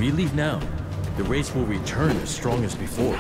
We leave now. The race will return as strong as before.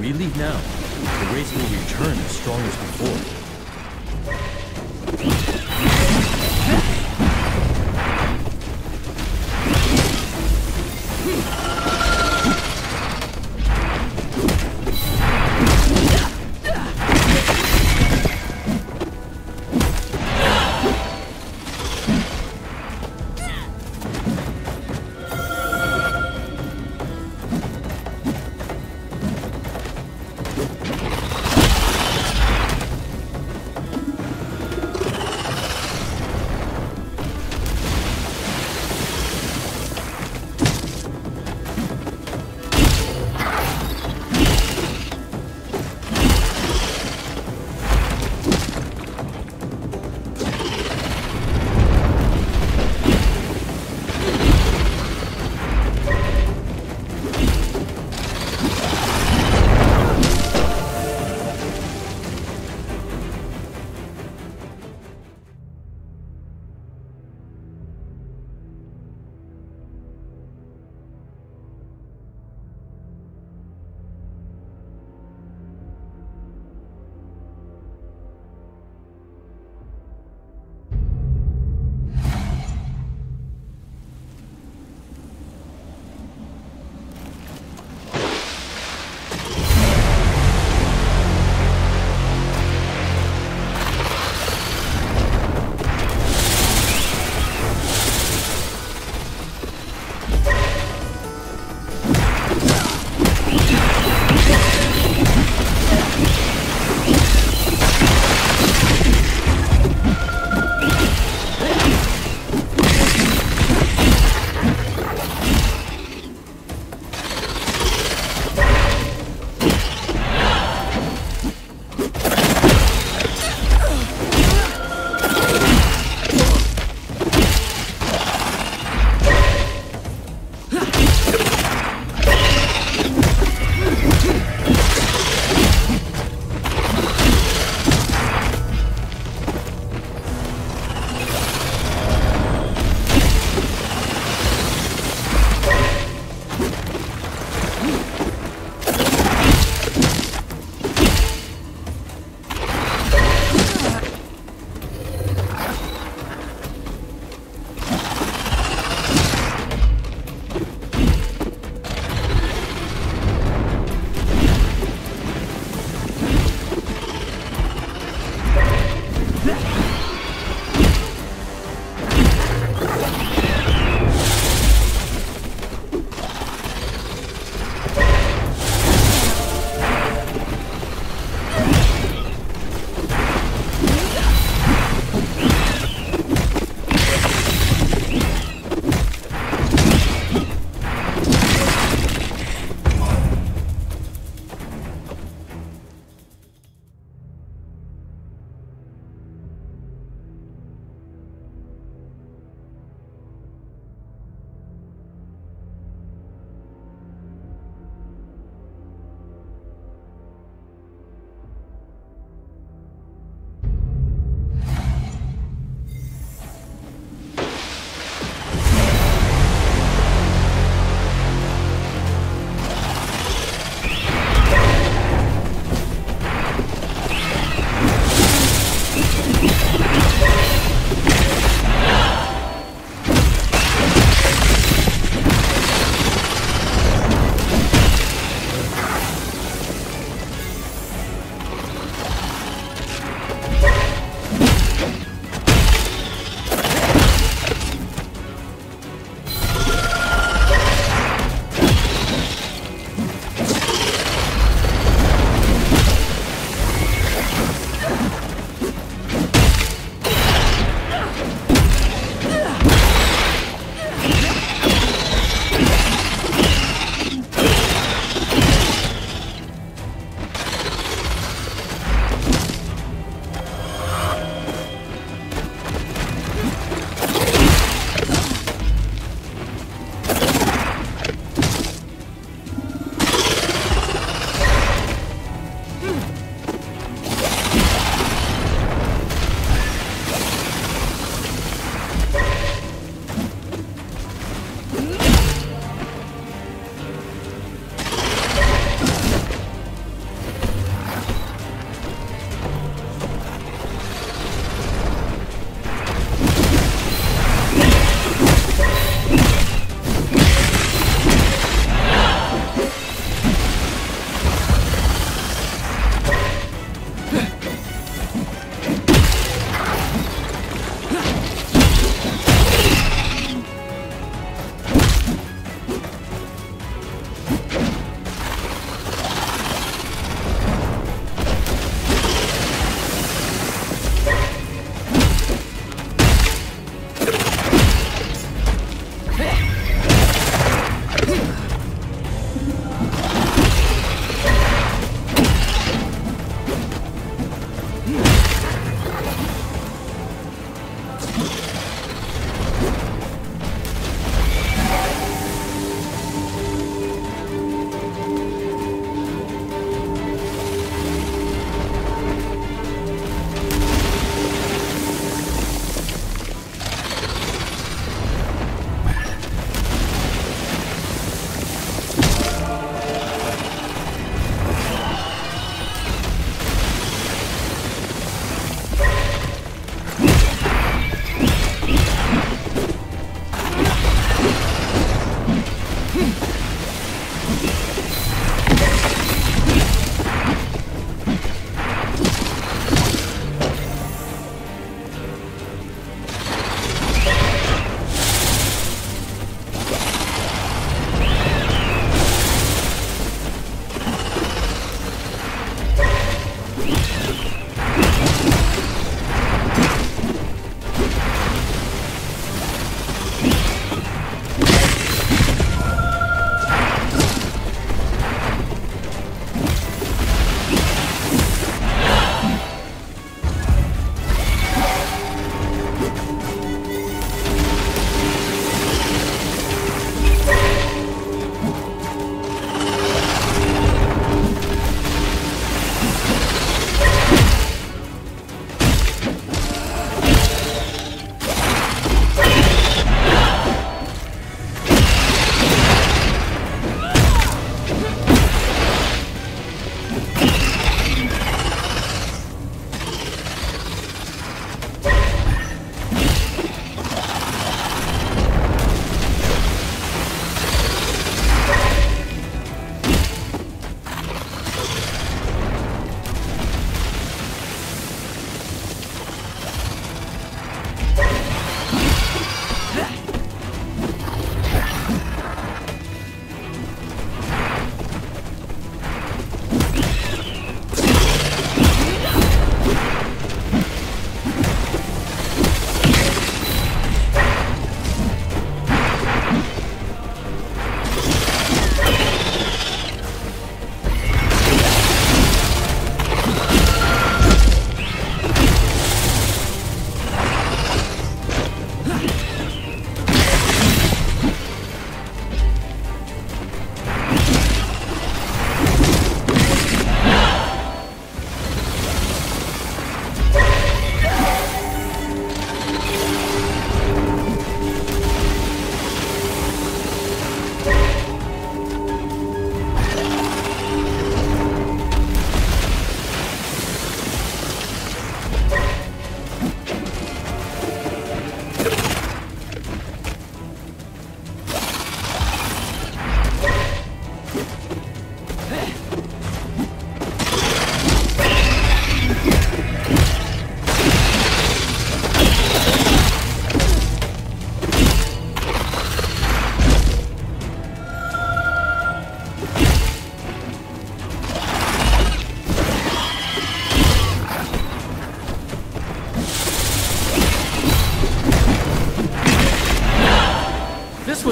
We leave now. The race will return as strong as before.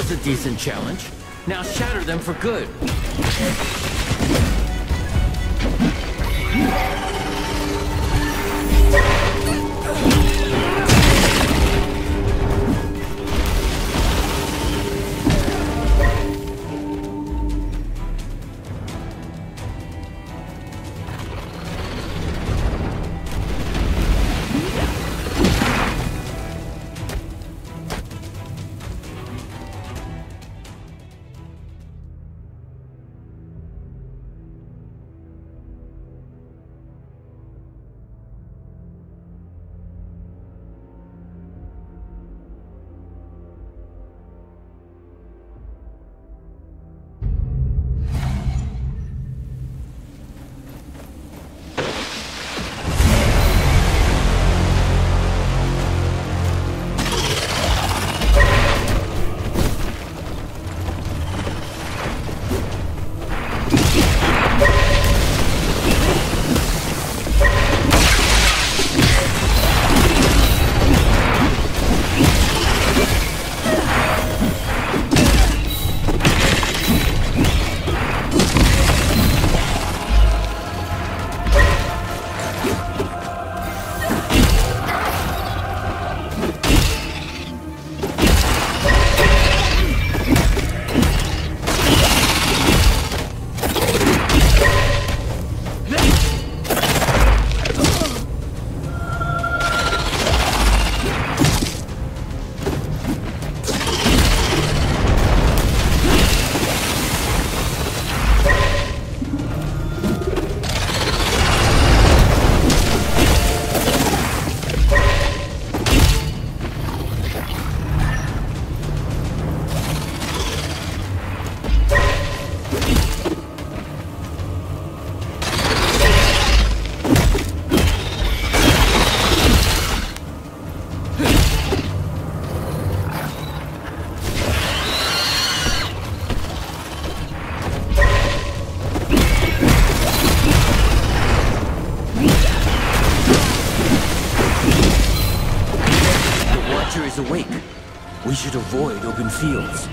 was a decent challenge. Now shatter them for good. Awake. We should avoid open fields.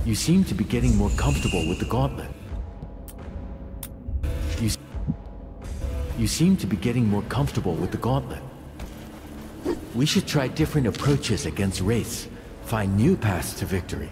You seem to be getting more comfortable with the gauntlet. You seem to be getting more comfortable with the gauntlet. We should try different approaches against Wraiths, find new paths to victory.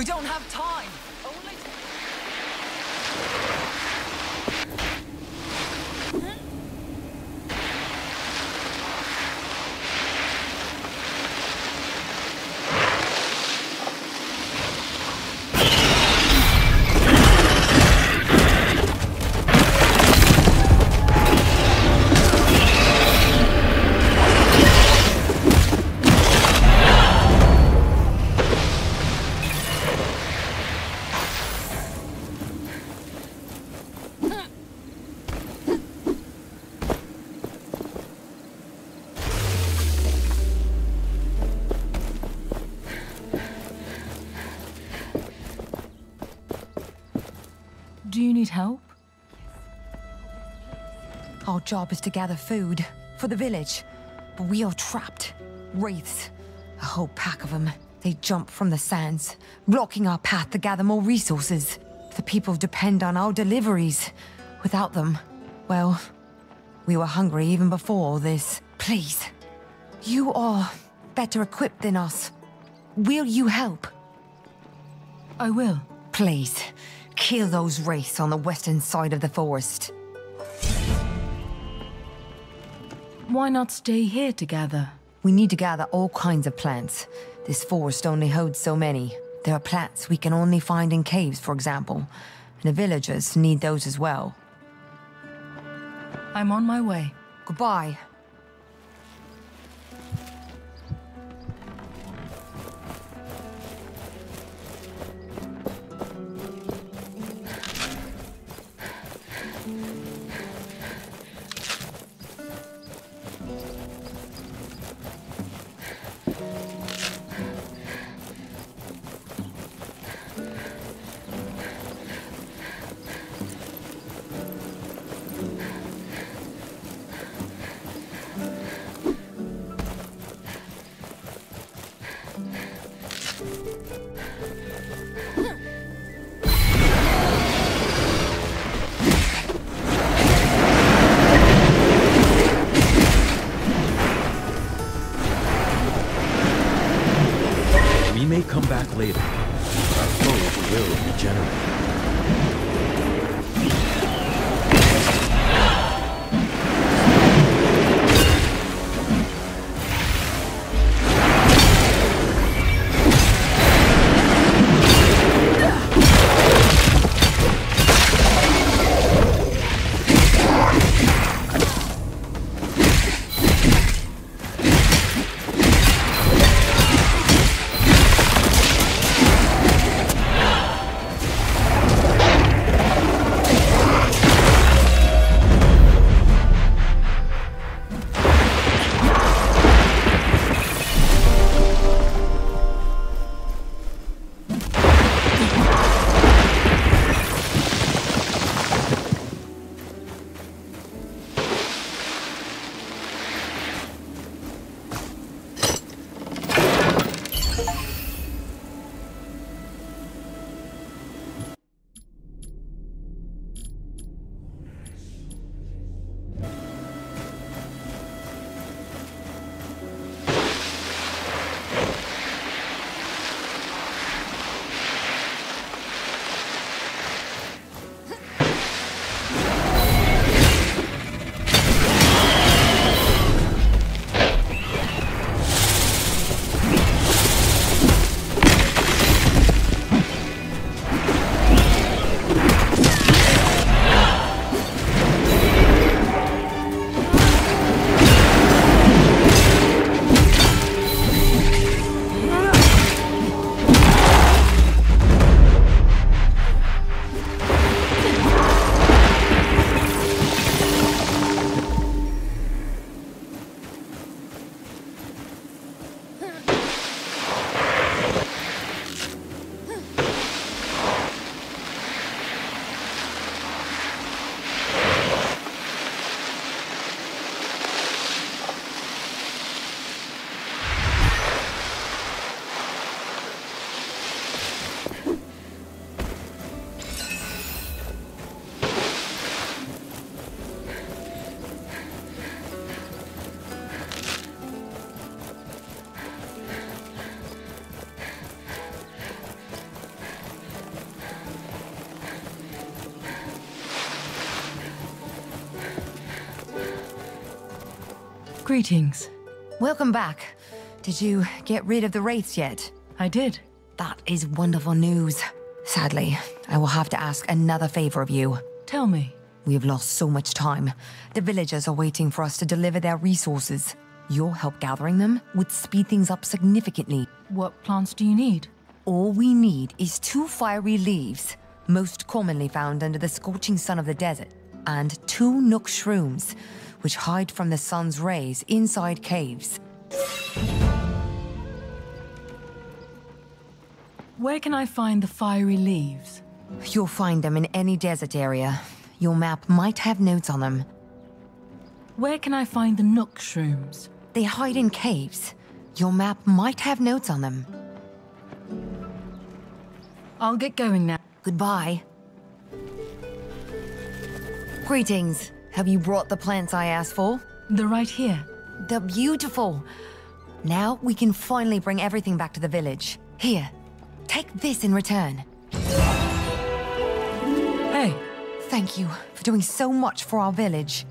We don't have time! Only Do you need help? our job is to gather food for the village, but we are trapped. Wraiths. A whole pack of them. They jump from the sands, blocking our path to gather more resources. The people depend on our deliveries. Without them, well, we were hungry even before all this. Please, you are better equipped than us. Will you help? I will. Please, kill those wraiths on the western side of the forest. Why not stay here together? We need to gather all kinds of plants. This forest only holds so many. There are plants we can only find in caves, for example. And the villagers need those as well. I'm on my way. Goodbye. Greetings. Welcome back. Did you get rid of the wraiths yet? I did. That is wonderful news. Sadly, I will have to ask another favor of you. Tell me. We have lost so much time. The villagers are waiting for us to deliver their resources. Your help gathering them would speed things up significantly. What plants do you need? All we need is 2 fiery leaves, most commonly found under the scorching sun of the desert, and 2 nook shrooms, which hide from the sun's rays inside caves. Where can I find the fiery leaves? You'll find them in any desert area. Your map might have notes on them. Where can I find the nook shrooms? They hide in caves. Your map might have notes on them. I'll get going now. Goodbye. Greetings. Have you brought the plants I asked for? They're right here. They're beautiful. Now we can finally bring everything back to the village. Here, take this in return. Hey, Thank you for doing so much for our village.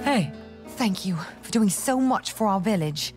hey. Thank you for doing so much for our village.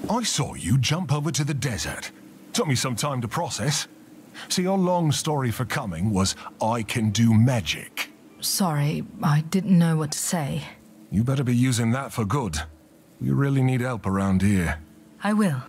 I saw you jump over to the desert. Took me some time to process. So your long story for coming was, I can do magic. Sorry, I didn't know what to say. You better be using that for good. We really need help around here. I will.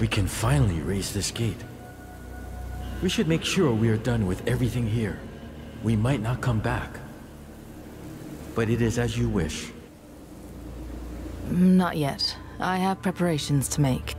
We can finally raise this gate. We should make sure we are done with everything here. We might not come back. But it is as you wish. Not yet. I have preparations to make.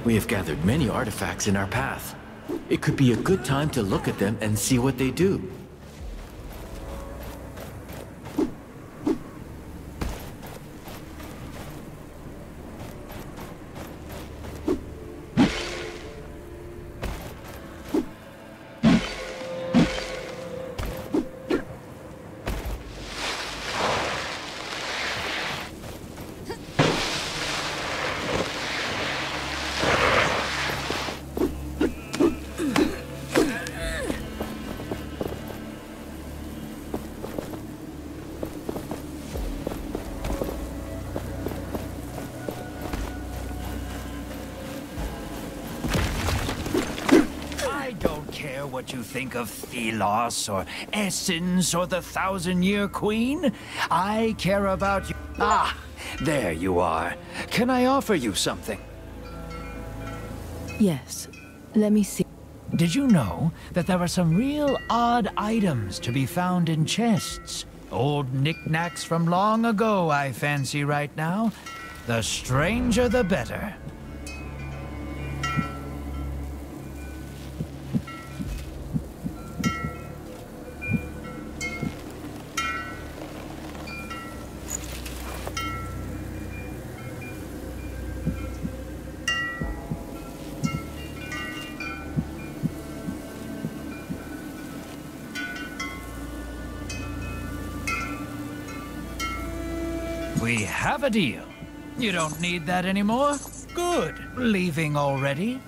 We have gathered many artifacts in our path. It could be a good time to look at them and see what they do. What you think of Thelos or Essence or the Thousand-Year Queen. I care about you. Ah, there you are. Can I offer you something? Yes. Let me see. Did you know that there are some real odd items to be found in chests? Old knickknacks from long ago, I fancy right now. The stranger the better. We have a deal. You don't need that anymore? Good. Leaving already?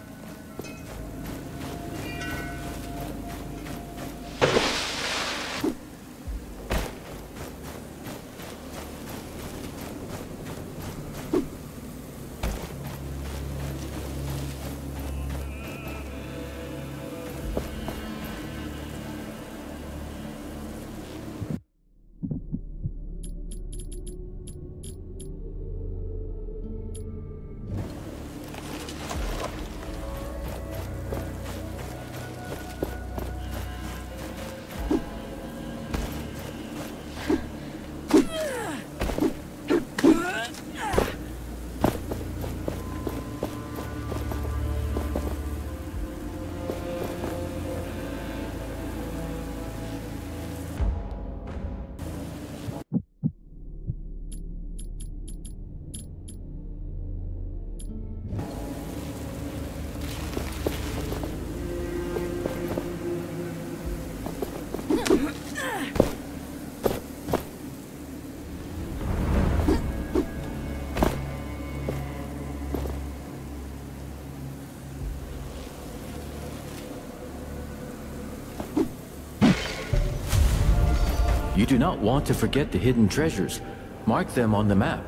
You do not want to forget the hidden treasures. Mark them on the map.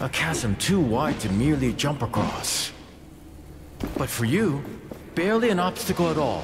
A chasm too wide to merely jump across. But for you, barely an obstacle at all.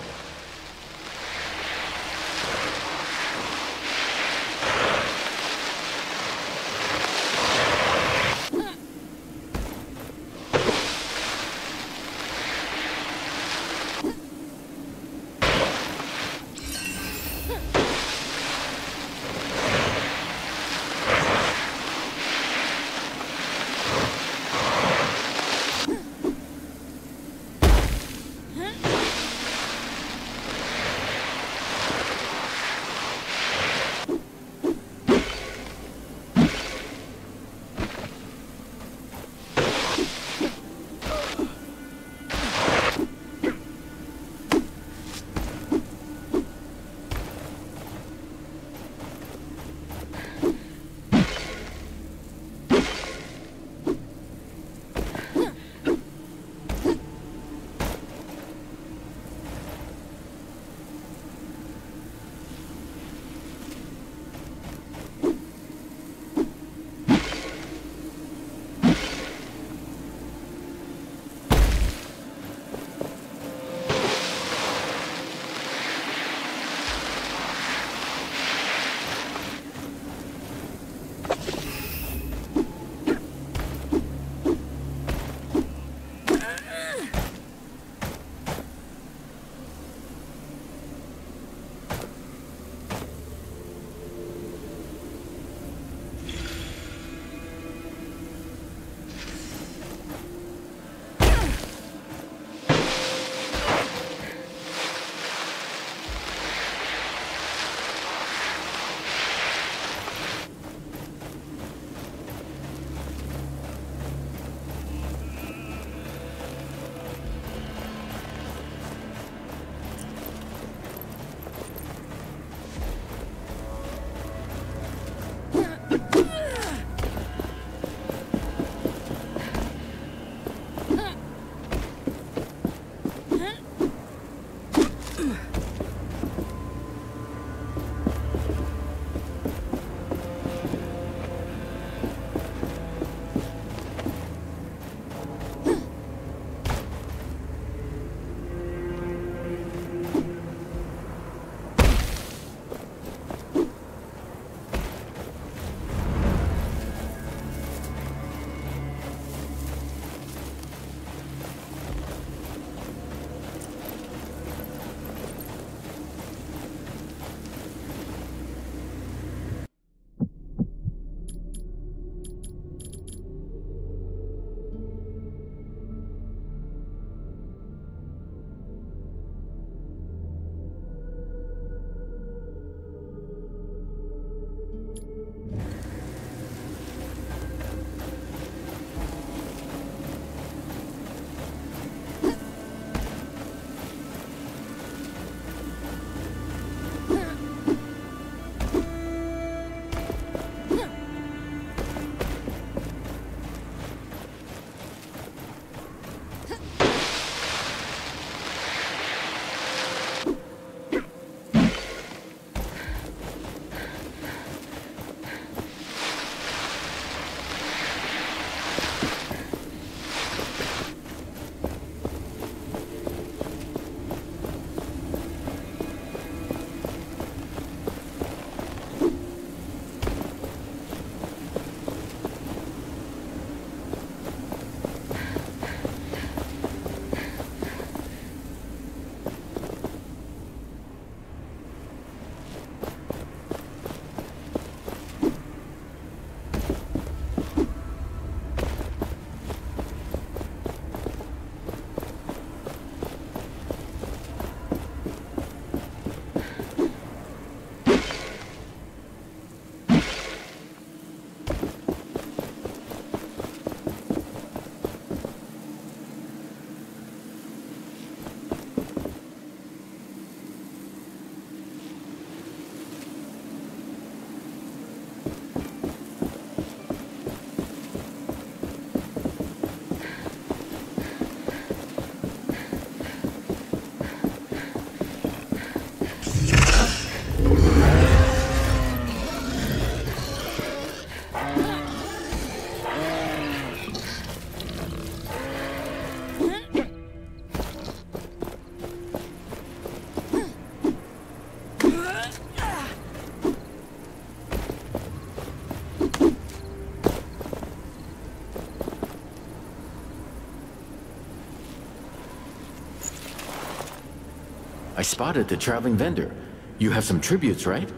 I spotted the traveling vendor. You have some tributes, right?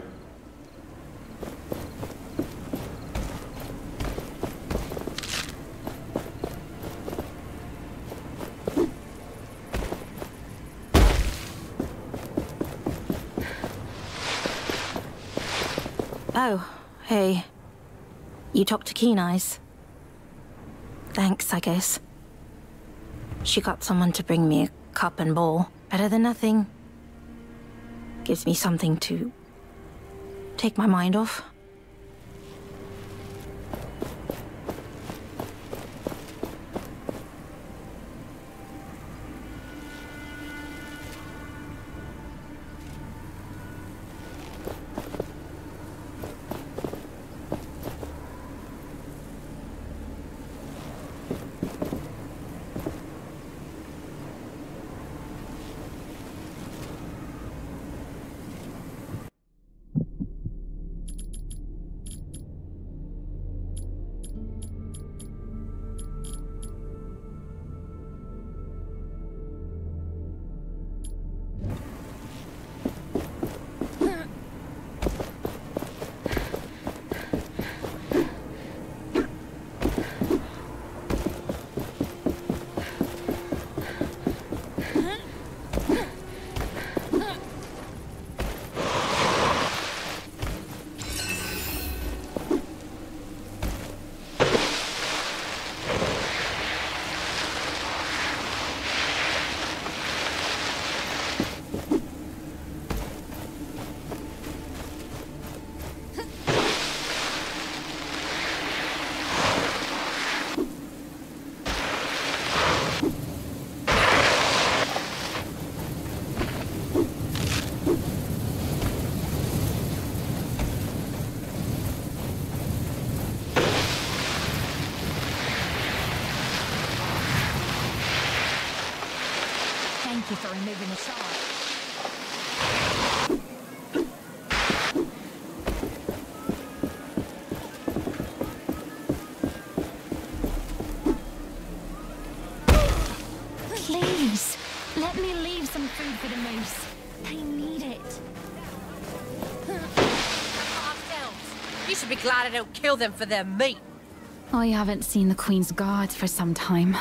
Oh, hey. You talked to Keen Eyes. Thanks, I guess. She got someone to bring me a cup and bowl. Better than nothing. Gives me something to take my mind off. Thank you for removing the shard. Please, let me leave some food for the moose. They need it. You should be glad I don't kill them for their meat. I haven't seen the Queen's guards for some time.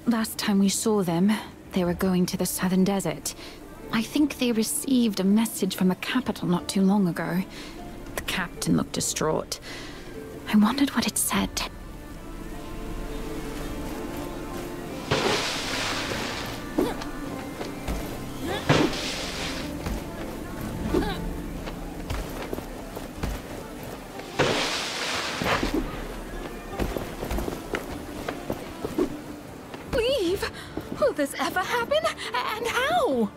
Last time we saw them, they were going to the southern desert. I think they received a message from the capital not too long ago. The captain looked distraught. I wondered what it said. Leave? Will this ever happen? And how?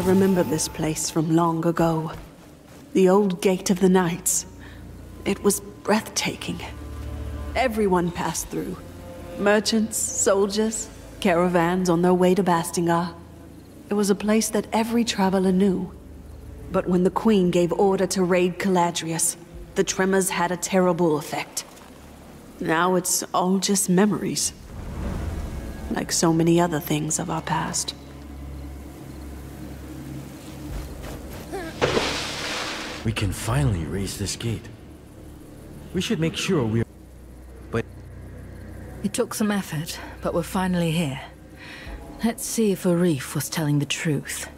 remember this place from long ago. The old Gate of the Knights. It was breathtaking. Everyone passed through. Merchants, soldiers, caravans on their way to Bastingar. It was a place that every traveler knew. But when the Queen gave order to raid Caladrius, the tremors had a terrible effect. Now it's all just memories. Like so many other things of our past. We can finally raise this gate. We should make sure we're... But... It took some effort, but we're finally here. Let's see if Arif was telling the truth.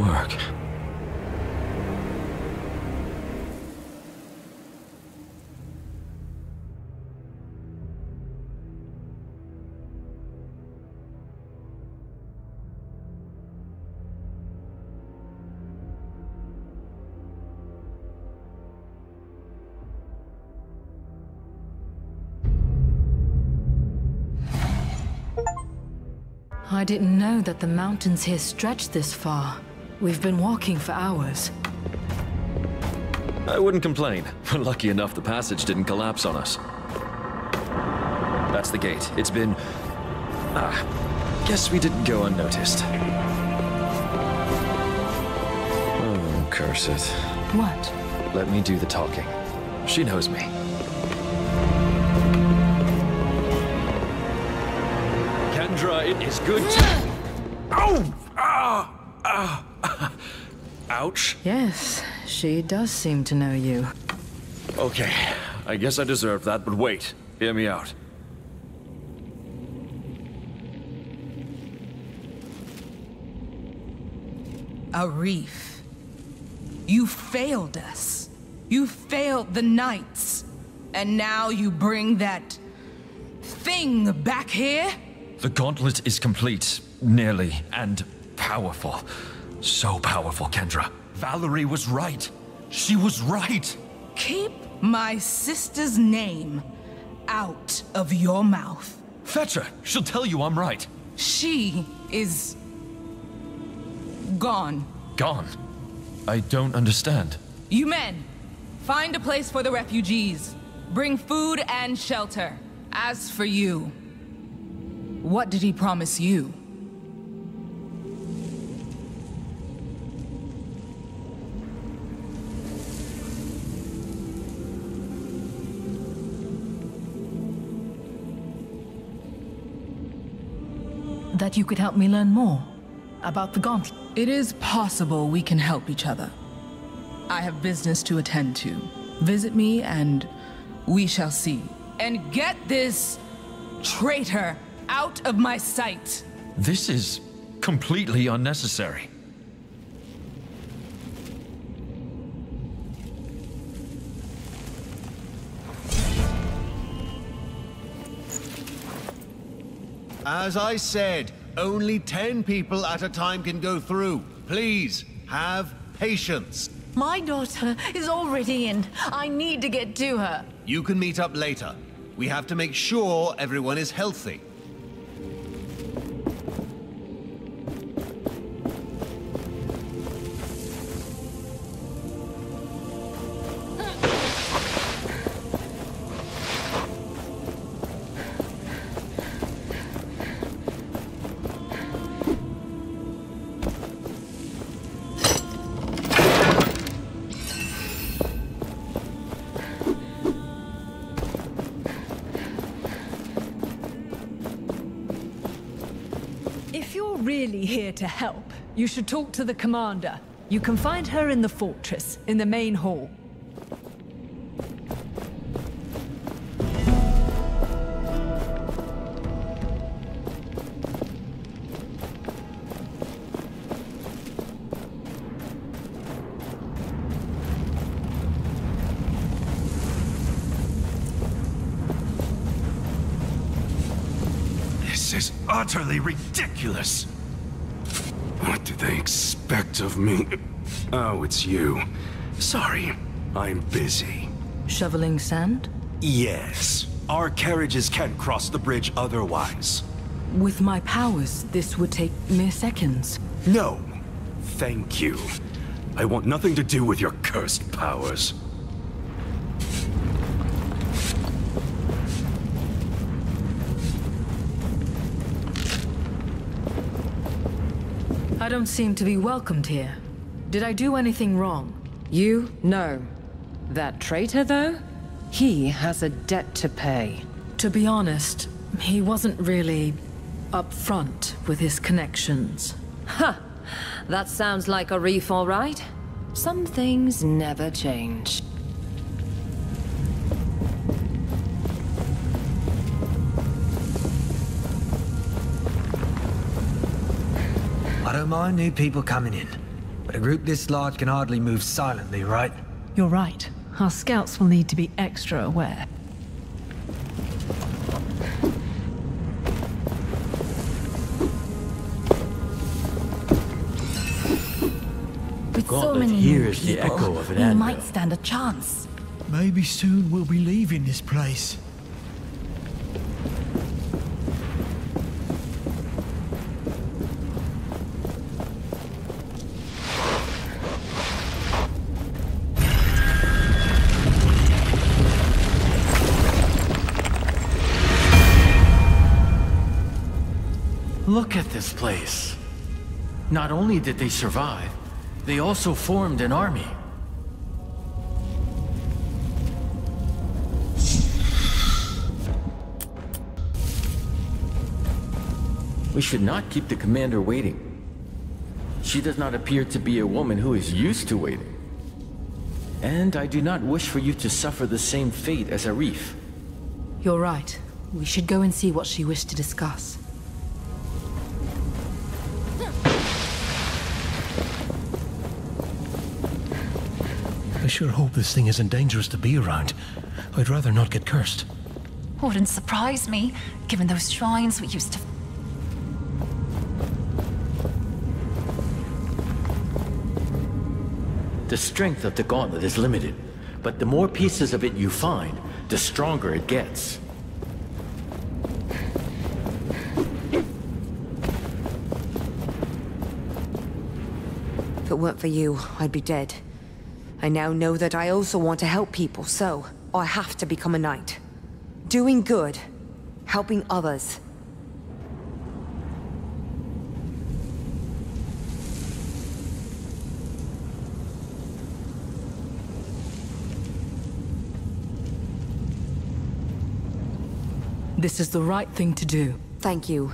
work. I didn't know that the mountains here stretched this far. We've been walking for hours. I wouldn't complain. We're lucky enough the passage didn't collapse on us. That's the gate. It's been... guess we didn't go unnoticed. Oh, curse it. What? Let me do the talking. She knows me. Kendra, it is good to... Oh! Ouch. Yes, she does seem to know you. Okay, I guess I deserved that, but wait. Hear me out. Arif, you failed us. You failed the Knights. And now you bring that... thing back here? The gauntlet is complete, nearly, and powerful. So powerful, Kendra. Valerie was right. She was right. Keep my sister's name out of your mouth. Fetch her. She'll tell you I'm right. She is... gone. Gone? I don't understand. You men, find a place for the refugees. Bring food and shelter. As for you, what did he promise you? That you could help me learn more about the gauntlet. It is possible we can help each other. I have business to attend to. Visit me and we shall see. And get this traitor out of my sight. This is completely unnecessary. As I said, only 10 people at a time can go through. Please, have patience. My daughter is already in. I need to get to her. You can meet up later. We have to make sure everyone is healthy. Really here to help. You should talk to the commander. You can find her in the fortress, in the main hall. This is utterly ridiculous! What do they expect of me? Oh, it's you. Sorry, I'm busy. Shoveling sand? Yes. Our carriages can't cross the bridge otherwise. With my powers, this would take mere seconds. No. Thank you. I want nothing to do with your cursed powers. I don't seem to be welcomed here. Did I do anything wrong? You? No. That traitor, though? He has a debt to pay. To be honest, he wasn't really upfront with his connections. Ha! That sounds like Arif, all right. Some things never change. I don't mind new people coming in. But a group this large can hardly move silently, right? You're right. Our scouts will need to be extra aware. With so Gauntlet many here new is the people, echo of an we anvil. might stand a chance. Maybe soon we'll be leaving this place. Look at this place. Not only did they survive, they also formed an army. We should not keep the commander waiting. She does not appear to be a woman who is used to waiting. And I do not wish for you to suffer the same fate as Arif. You're right. We should go and see what she wished to discuss. I sure hope this thing isn't dangerous to be around. I'd rather not get cursed. Wouldn't surprise me, given those shrines we used to... The strength of the gauntlet is limited, but the more pieces of it you find, the stronger it gets. If it weren't for you, I'd be dead. I now know that I also want to help people, so I have to become a knight. Doing good, helping others. This is the right thing to do. Thank you.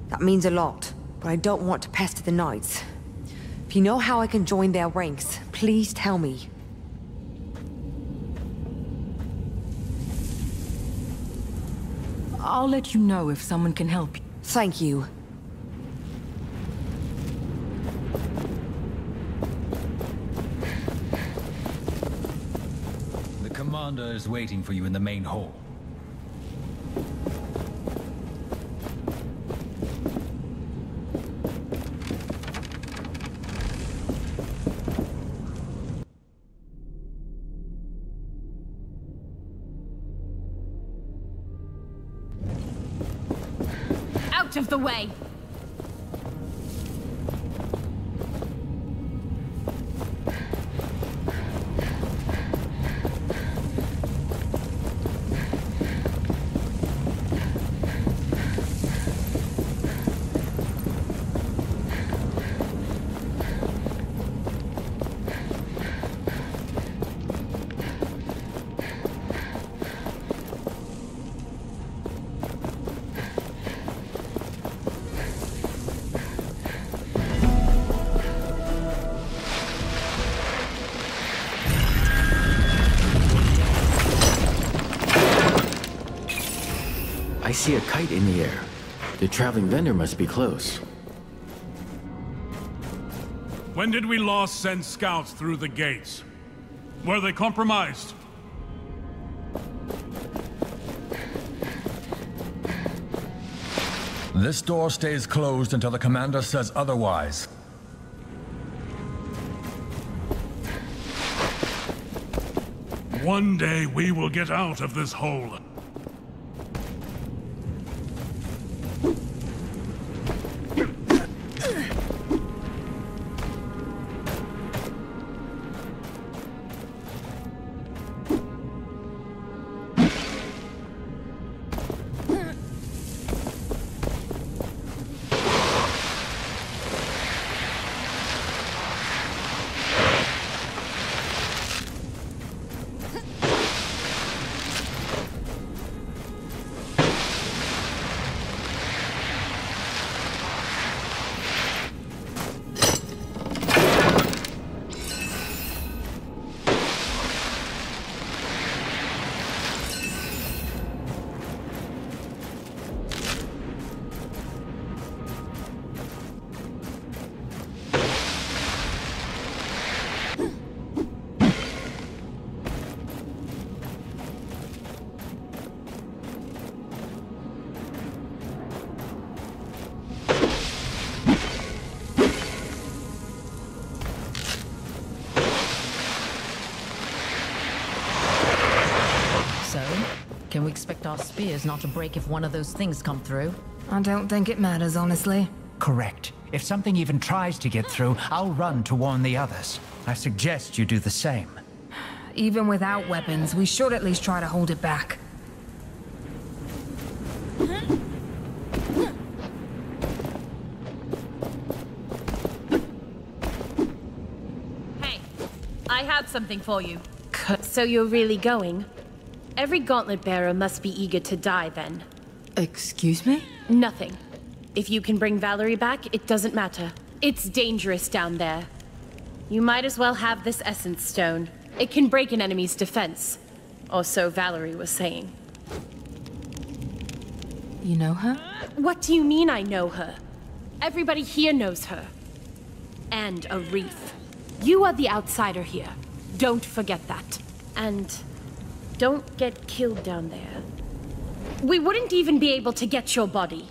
That means a lot, but I don't want to pester the knights. If you know how I can join their ranks, please tell me. I'll let you know if someone can help you. Thank you. The commander is waiting for you in the main hall. Out of the way! I see a kite in the air. The traveling vendor must be close. When did we last send scouts through the gates? Were they compromised? This door stays closed until the commander says otherwise. One day we will get out of this hole. expect our spears not to break if one of those things come through? I don't think it matters, honestly. Correct. If something even tries to get through, I'll run to warn the others. I suggest you do the same. Even without weapons, we should at least try to hold it back. Hey, I have something for you. So you're really going? Every gauntlet bearer must be eager to die, then. Excuse me? Nothing. If you can bring Valerie back, it doesn't matter. It's dangerous down there. You might as well have this essence stone. It can break an enemy's defense. Or so Valerie was saying. You know her? What do you mean I know her? Everybody here knows her. And a reef. You are the outsider here. Don't forget that. And don't get killed down there. We wouldn't even be able to get your body.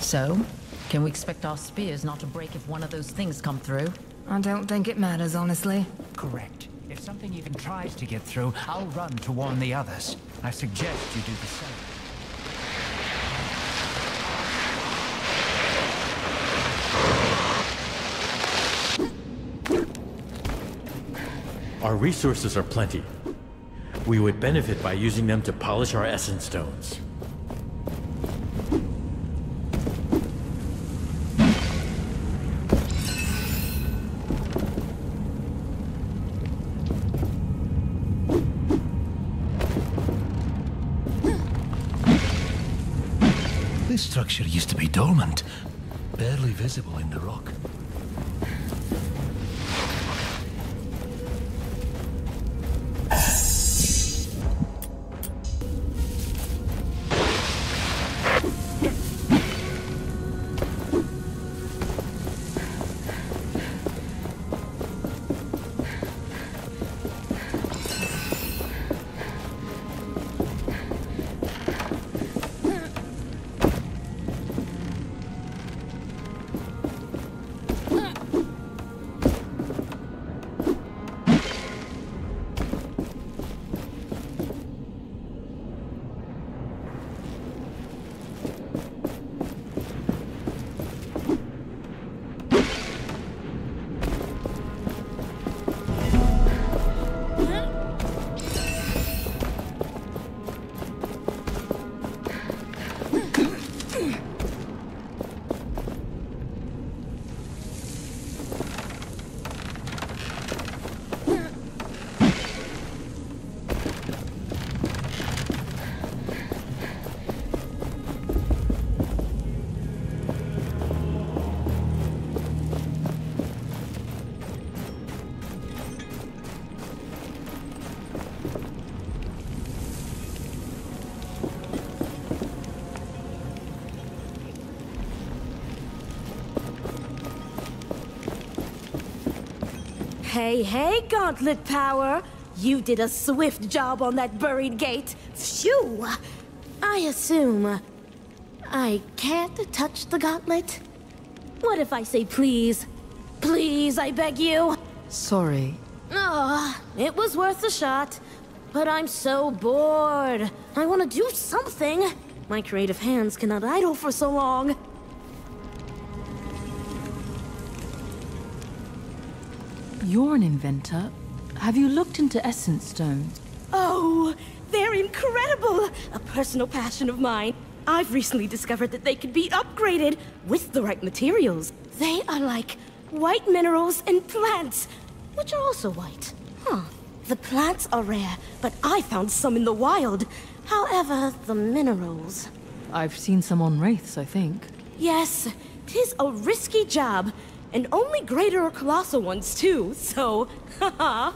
So, can we expect our spears not to break if one of those things come through? I don't think it matters, honestly. Correct. If something even tries to get through, I'll run to warn the others. I suggest you do the same. Our resources are plenty. We would benefit by using them to polish our essence stones. This structure used to be dormant, barely visible in the rock. Hey, hey, Gauntlet Power! You did a swift job on that buried gate. Phew! I assume I can't touch the gauntlet? What if I say please? Please, I beg you? Sorry. Oh, it was worth a shot. But I'm so bored. I want to do something. My creative hands cannot idle for so long. You're an inventor. Have you looked into essence stones? Oh, they're incredible! A personal passion of mine. I've recently discovered that they could be upgraded with the right materials. They are like white minerals and plants, which are also white. Huh. The plants are rare, but I found some in the wild. However, the minerals... I've seen some on wraiths, I think. Yes, 'tis a risky job. And only greater or colossal ones, too, so... haha.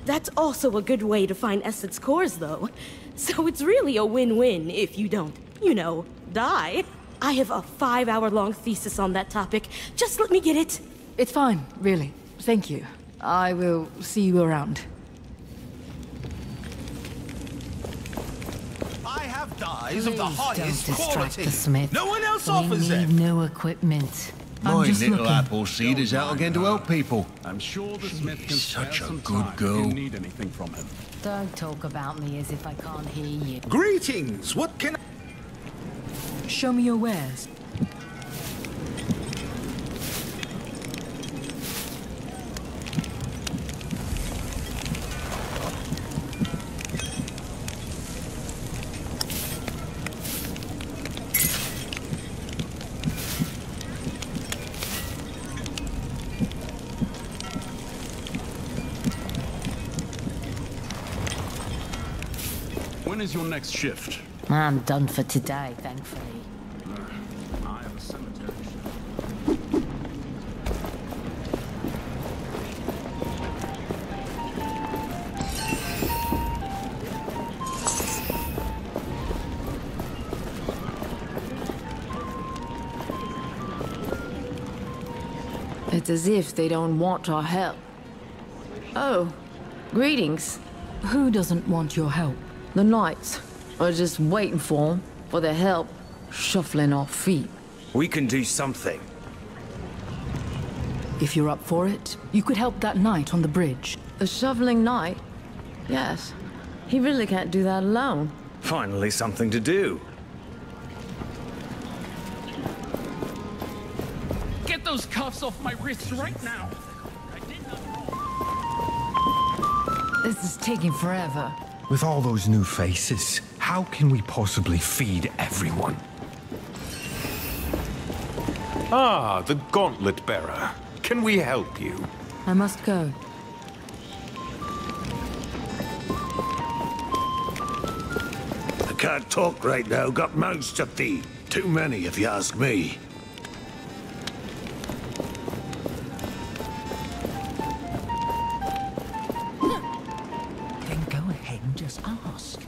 That's also a good way to find essence cores, though. So it's really a win-win if you don't, you know, die. I have a 5-hour-long thesis on that topic. Just let me get it. It's fine, really. Thank you. I will see you around. I have dyes of the Please highest don't distract quality. the smith. No one else We offers need them. new equipment. My I'm just little looking. apple seed is out again to help people. I'm sure the smith can She's such spare a some good time girl. if you need anything from him. Don't talk about me as if I can't hear you. Greetings! What can Show me your wares. When is your next shift? I'm done for today, thankfully. I have a cemetery shift. It's as if they don't want our help. Oh, greetings. Who doesn't want your help? The knights are just waiting for their help, shuffling our feet. We can do something. If you're up for it, you could help that knight on the bridge. A shoveling knight? Yes. He really can't do that alone. Finally something to do. Get those cuffs off my wrists right now! This is taking forever. With all those new faces, how can we possibly feed everyone? Ah, the gauntlet bearer. Can we help you? I must go. I can't talk right now, got mouths to feed. Too many, if you ask me. Then go ahead and just ask.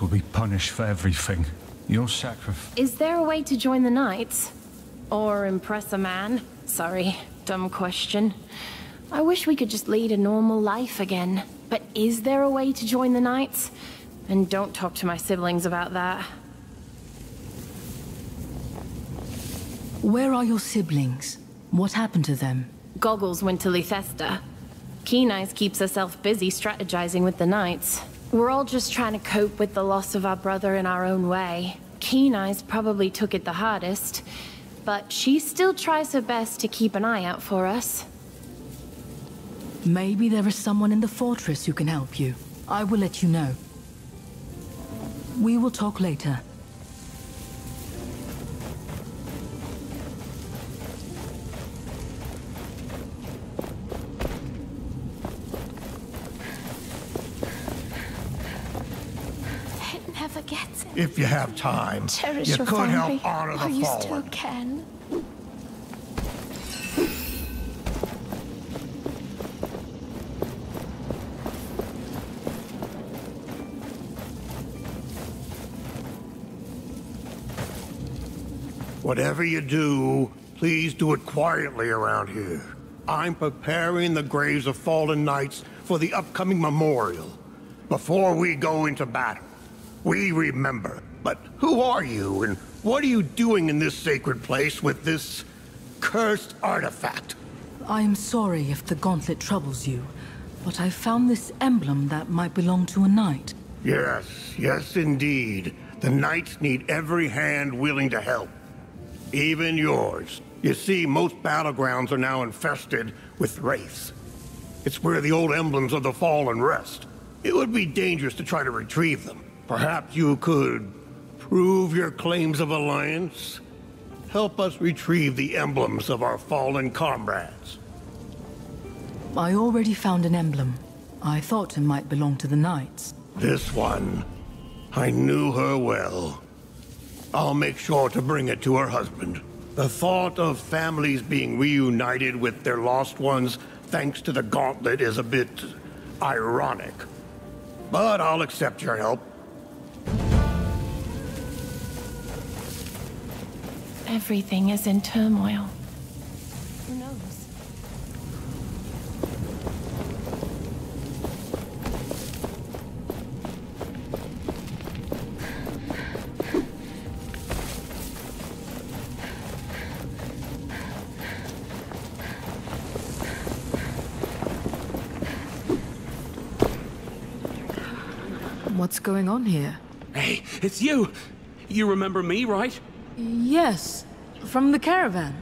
Will be punished for everything. Your sacrifice. Is there a way to join the Knights? Or impress a man? Sorry, dumb question. I wish we could just lead a normal life again. But is there a way to join the Knights? And don't talk to my siblings about that. Where are your siblings? What happened to them? Goggles went to Lythesta. Keen Eyes keeps herself busy strategizing with the Knights. We're all just trying to cope with the loss of our brother in our own way. Keen Eyes probably took it the hardest, but she still tries her best to keep an eye out for us. Maybe there is someone in the fortress who can help you. I will let you know. We will talk later. If you have time, Cherish you your could family help honor while the you fallen. still can. Whatever you do, please do it quietly around here. I'm preparing the graves of fallen knights for the upcoming memorial. Before we go into battle, we remember. But who are you, and what are you doing in this sacred place with this cursed artifact? I'm sorry if the gauntlet troubles you, but I found this emblem that might belong to a knight. Yes, indeed. The knights need every hand willing to help. Even yours. You see, most battlegrounds are now infested with wraiths. It's where the old emblems of the fallen rest. It would be dangerous to try to retrieve them. Perhaps you could prove your claims of alliance? Help us retrieve the emblems of our fallen comrades. I already found an emblem. I thought it might belong to the knights. This one, I knew her well. I'll make sure to bring it to her husband. The thought of families being reunited with their lost ones thanks to the gauntlet is a bit ironic. But I'll accept your help. Everything is in turmoil. Who knows? What's going on here? Hey, it's you! You remember me, right? Yes, from the caravan.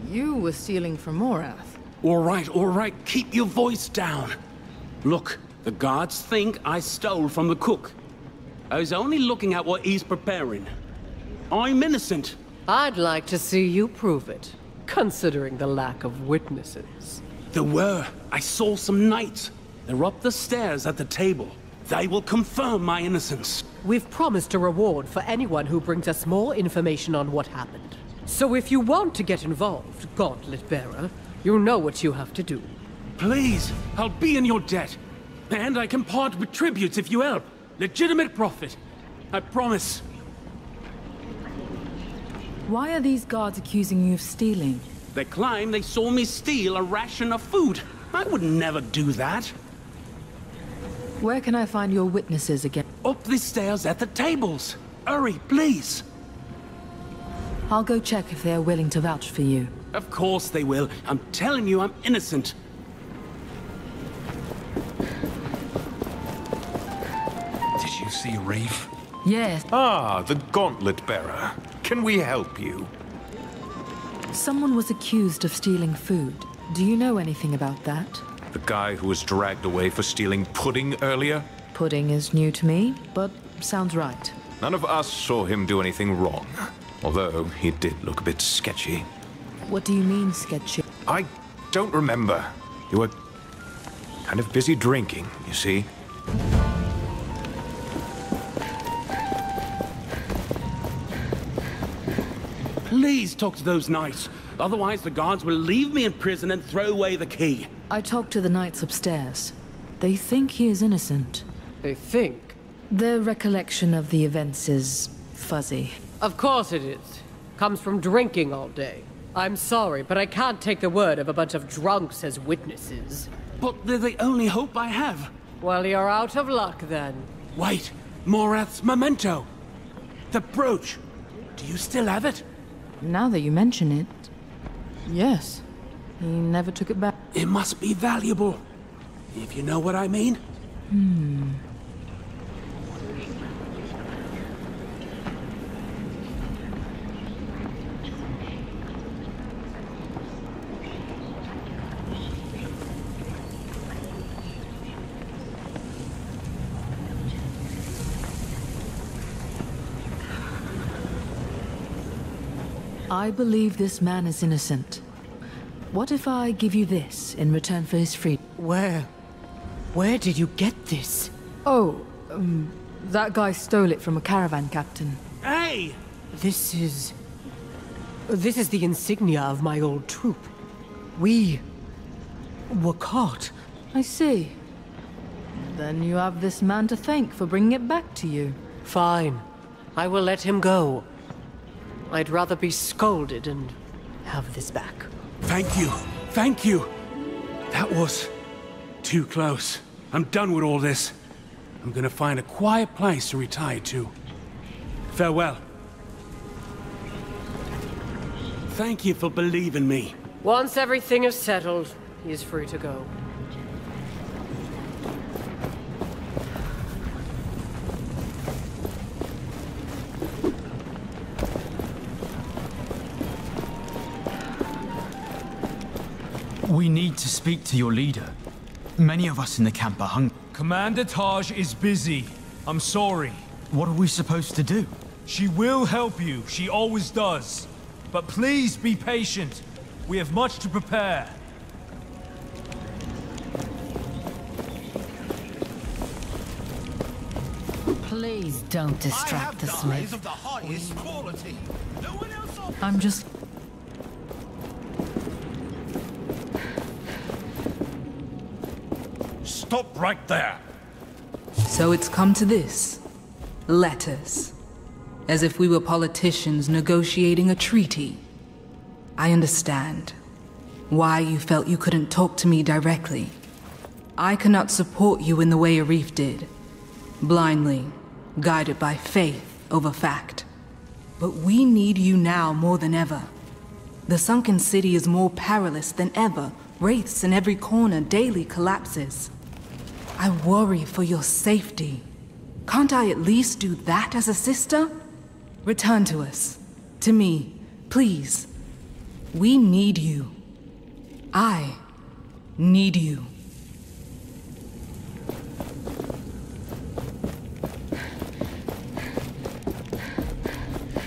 You were stealing from Morath. All right, keep your voice down. Look, the guards think I stole from the cook. I was only looking at what he's preparing. I'm innocent. I'd like to see you prove it, considering the lack of witnesses. There were. I saw some knights. They're up the stairs at the table. They will confirm my innocence. We've promised a reward for anyone who brings us more information on what happened. So if you want to get involved, Gauntlet Bearer, you know what you have to do. Please, I'll be in your debt. And I can part with tributes if you help. Legitimate profit. I promise. Why are these guards accusing you of stealing? They claim they saw me steal a ration of food. I would never do that. Where can I find your witnesses again? Up the stairs at the tables. Hurry, please. I'll go check if they are willing to vouch for you. Of course they will. I'm telling you, I'm innocent. Did you see Reef? Yes. Ah, the Gauntlet Bearer. Can we help you? Someone was accused of stealing food. Do you know anything about that? The guy who was dragged away for stealing pudding earlier? Pudding is new to me, but sounds right. None of us saw him do anything wrong. Although he did look a bit sketchy. What do you mean, sketchy? I don't remember. You were kind of busy drinking, you see. Please talk to those knights. Otherwise the guards will leave me in prison and throw away the key. I talked to the knights upstairs. They think he is innocent. They think? Their recollection of the events is fuzzy. Of course it is. Comes from drinking all day. I'm sorry, but I can't take the word of a bunch of drunks as witnesses. But they're the only hope I have. Well, you're out of luck then. Wait, Morath's memento. The brooch. Do you still have it? Now that you mention it, yes. He never took it back. It must be valuable, if you know what I mean. I believe this man is innocent. What if I give you this in return for his freedom? Where did you get this? Oh, that guy stole it from a caravan captain. Hey! This is the insignia of my old troop. We were caught. I see. Then you have this man to thank for bringing it back to you. Fine. I will let him go. I'd rather be scolded and have this back. Thank you. Thank you. That was too close. I'm done with all this. I'm gonna find a quiet place to retire to. Farewell. Thank you for believing me. Once everything is settled, he is free to go. We need to speak to your leader. Many of us in the camp are hungry. Commander Taj is busy. I'm sorry. What are we supposed to do? She will help you. She always does. But please be patient. We have much to prepare. Please don't distract the smith. Of the highest quality. No one else offers. I'm just... Stop right there! So it's come to this. Letters. As if we were politicians negotiating a treaty. I understand why you felt you couldn't talk to me directly. I cannot support you in the way Arif did. Blindly, guided by faith over fact. But we need you now more than ever. The sunken city is more perilous than ever. Wraiths in every corner daily collapses. I worry for your safety. Can't I at least do that as a sister? Return to us. To me, please. We need you. I need you.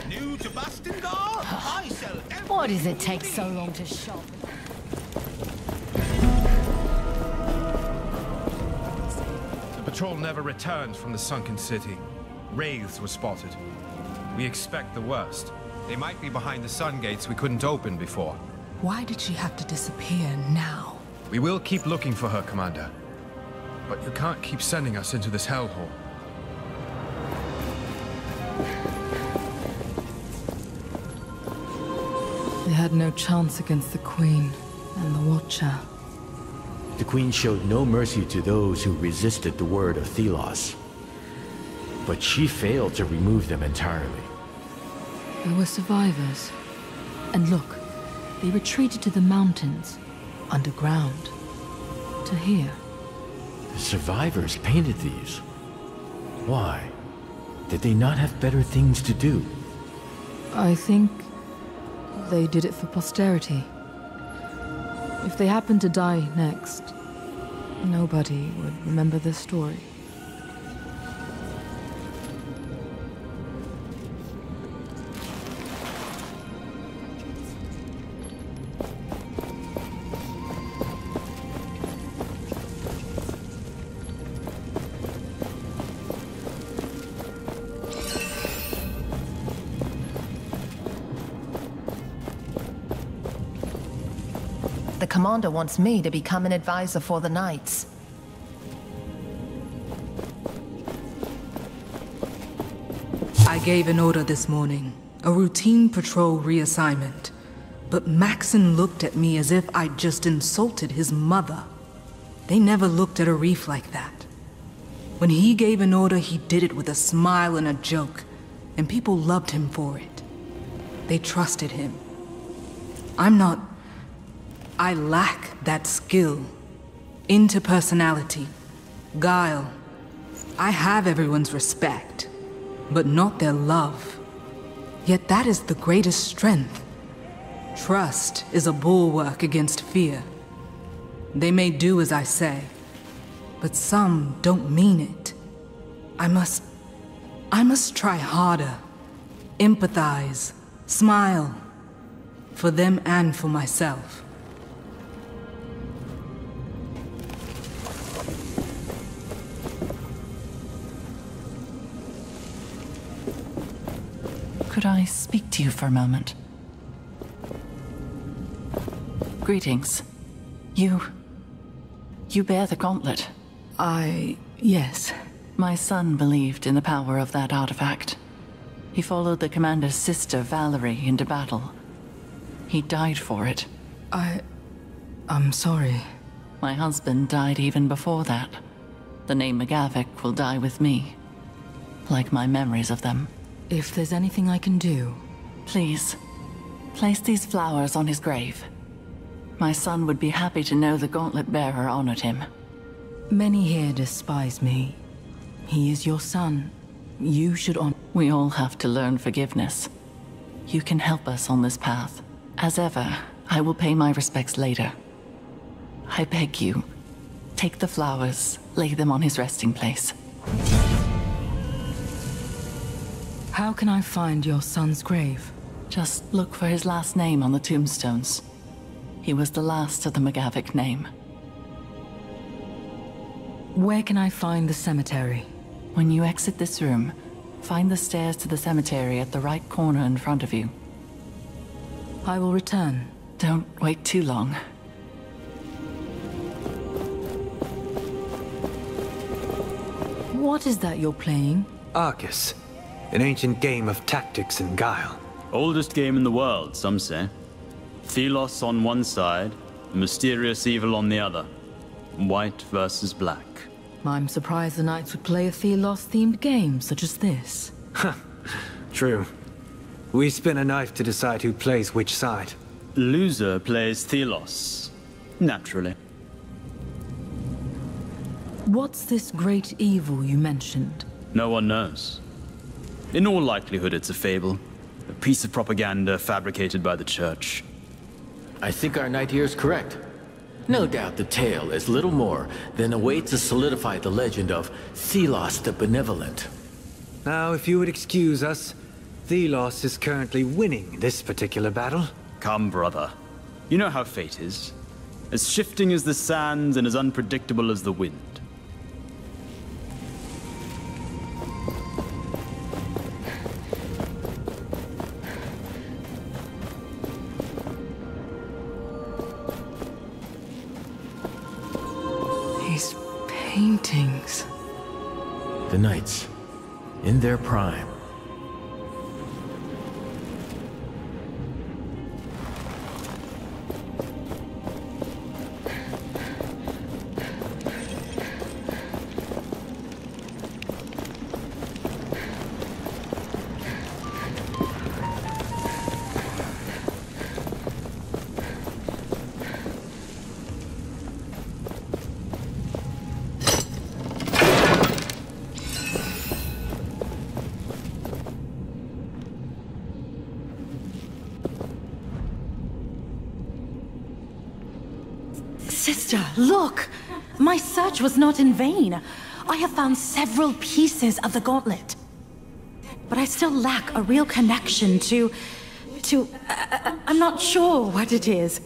New to Bastingar? I sell everything. Why does it take so long to shop? The patrol never returned from the sunken city. Wraiths were spotted. We expect the worst. They might be behind the sun gates we couldn't open before. Why did she have to disappear now? We will keep looking for her, Commander. But you can't keep sending us into this hellhole. They had no chance against the Queen and the Watcher. The Queen showed no mercy to those who resisted the word of Thelos. But she failed to remove them entirely. There were survivors. And look, they retreated to the mountains, underground, to here. The survivors painted these. Why? Did they not have better things to do? I think they did it for posterity. If they happened to die next, nobody would remember this story. The commander wants me to become an advisor for the Knights. I gave an order this morning, a routine patrol reassignment. But Maxon looked at me as if I'd just insulted his mother. They never looked at Arif like that. When he gave an order, he did it with a smile and a joke, and people loved him for it. They trusted him. I lack that skill, interpersonality, guile. I have everyone's respect, but not their love. Yet that is the greatest strength. Trust is a bulwark against fear. They may do as I say, but some don't mean it. I must try harder, empathize, smile, for them and for myself. Could I speak to you for a moment? Greetings. You bear the gauntlet. Yes. My son believed in the power of that artifact. He followed the commander's sister, Valerie, into battle. He died for it. I'm sorry. My husband died even before that. The name McGavick will die with me. Like my memories of them. If there's anything I can do... Please, place these flowers on his grave. My son would be happy to know the Gauntlet Bearer honored him. Many here despise me. He is your son. You should honor... We all have to learn forgiveness. You can help us on this path. As ever, I will pay my respects later. I beg you, take the flowers, lay them on his resting place. How can I find your son's grave? Just look for his last name on the tombstones. He was the last of the McGavick name. Where can I find the cemetery? When you exit this room, find the stairs to the cemetery at the right corner in front of you. I will return. Don't wait too long. What is that you're playing? Arcus. An ancient game of tactics and guile. Oldest game in the world, some say. Thelos on one side, mysterious evil on the other. White versus black. I'm surprised the Knights would play a Thelos-themed game such as this. True. We spin a knife to decide who plays which side. Loser plays Thelos. Naturally. What's this great evil you mentioned? No one knows. In all likelihood, it's a fable. A piece of propaganda fabricated by the Church. I think our knight here is correct. No doubt the tale is little more than a way to solidify the legend of Thelos the Benevolent. Now, if you would excuse us, Thelos is currently winning this particular battle. Come, brother. You know how fate is. As shifting as the sands and as unpredictable as the wind. These paintings... The knights, in their prime. Sister, look! My search was not in vain. I have found several pieces of the gauntlet. But I still lack a real connection to... I'm not sure what it is.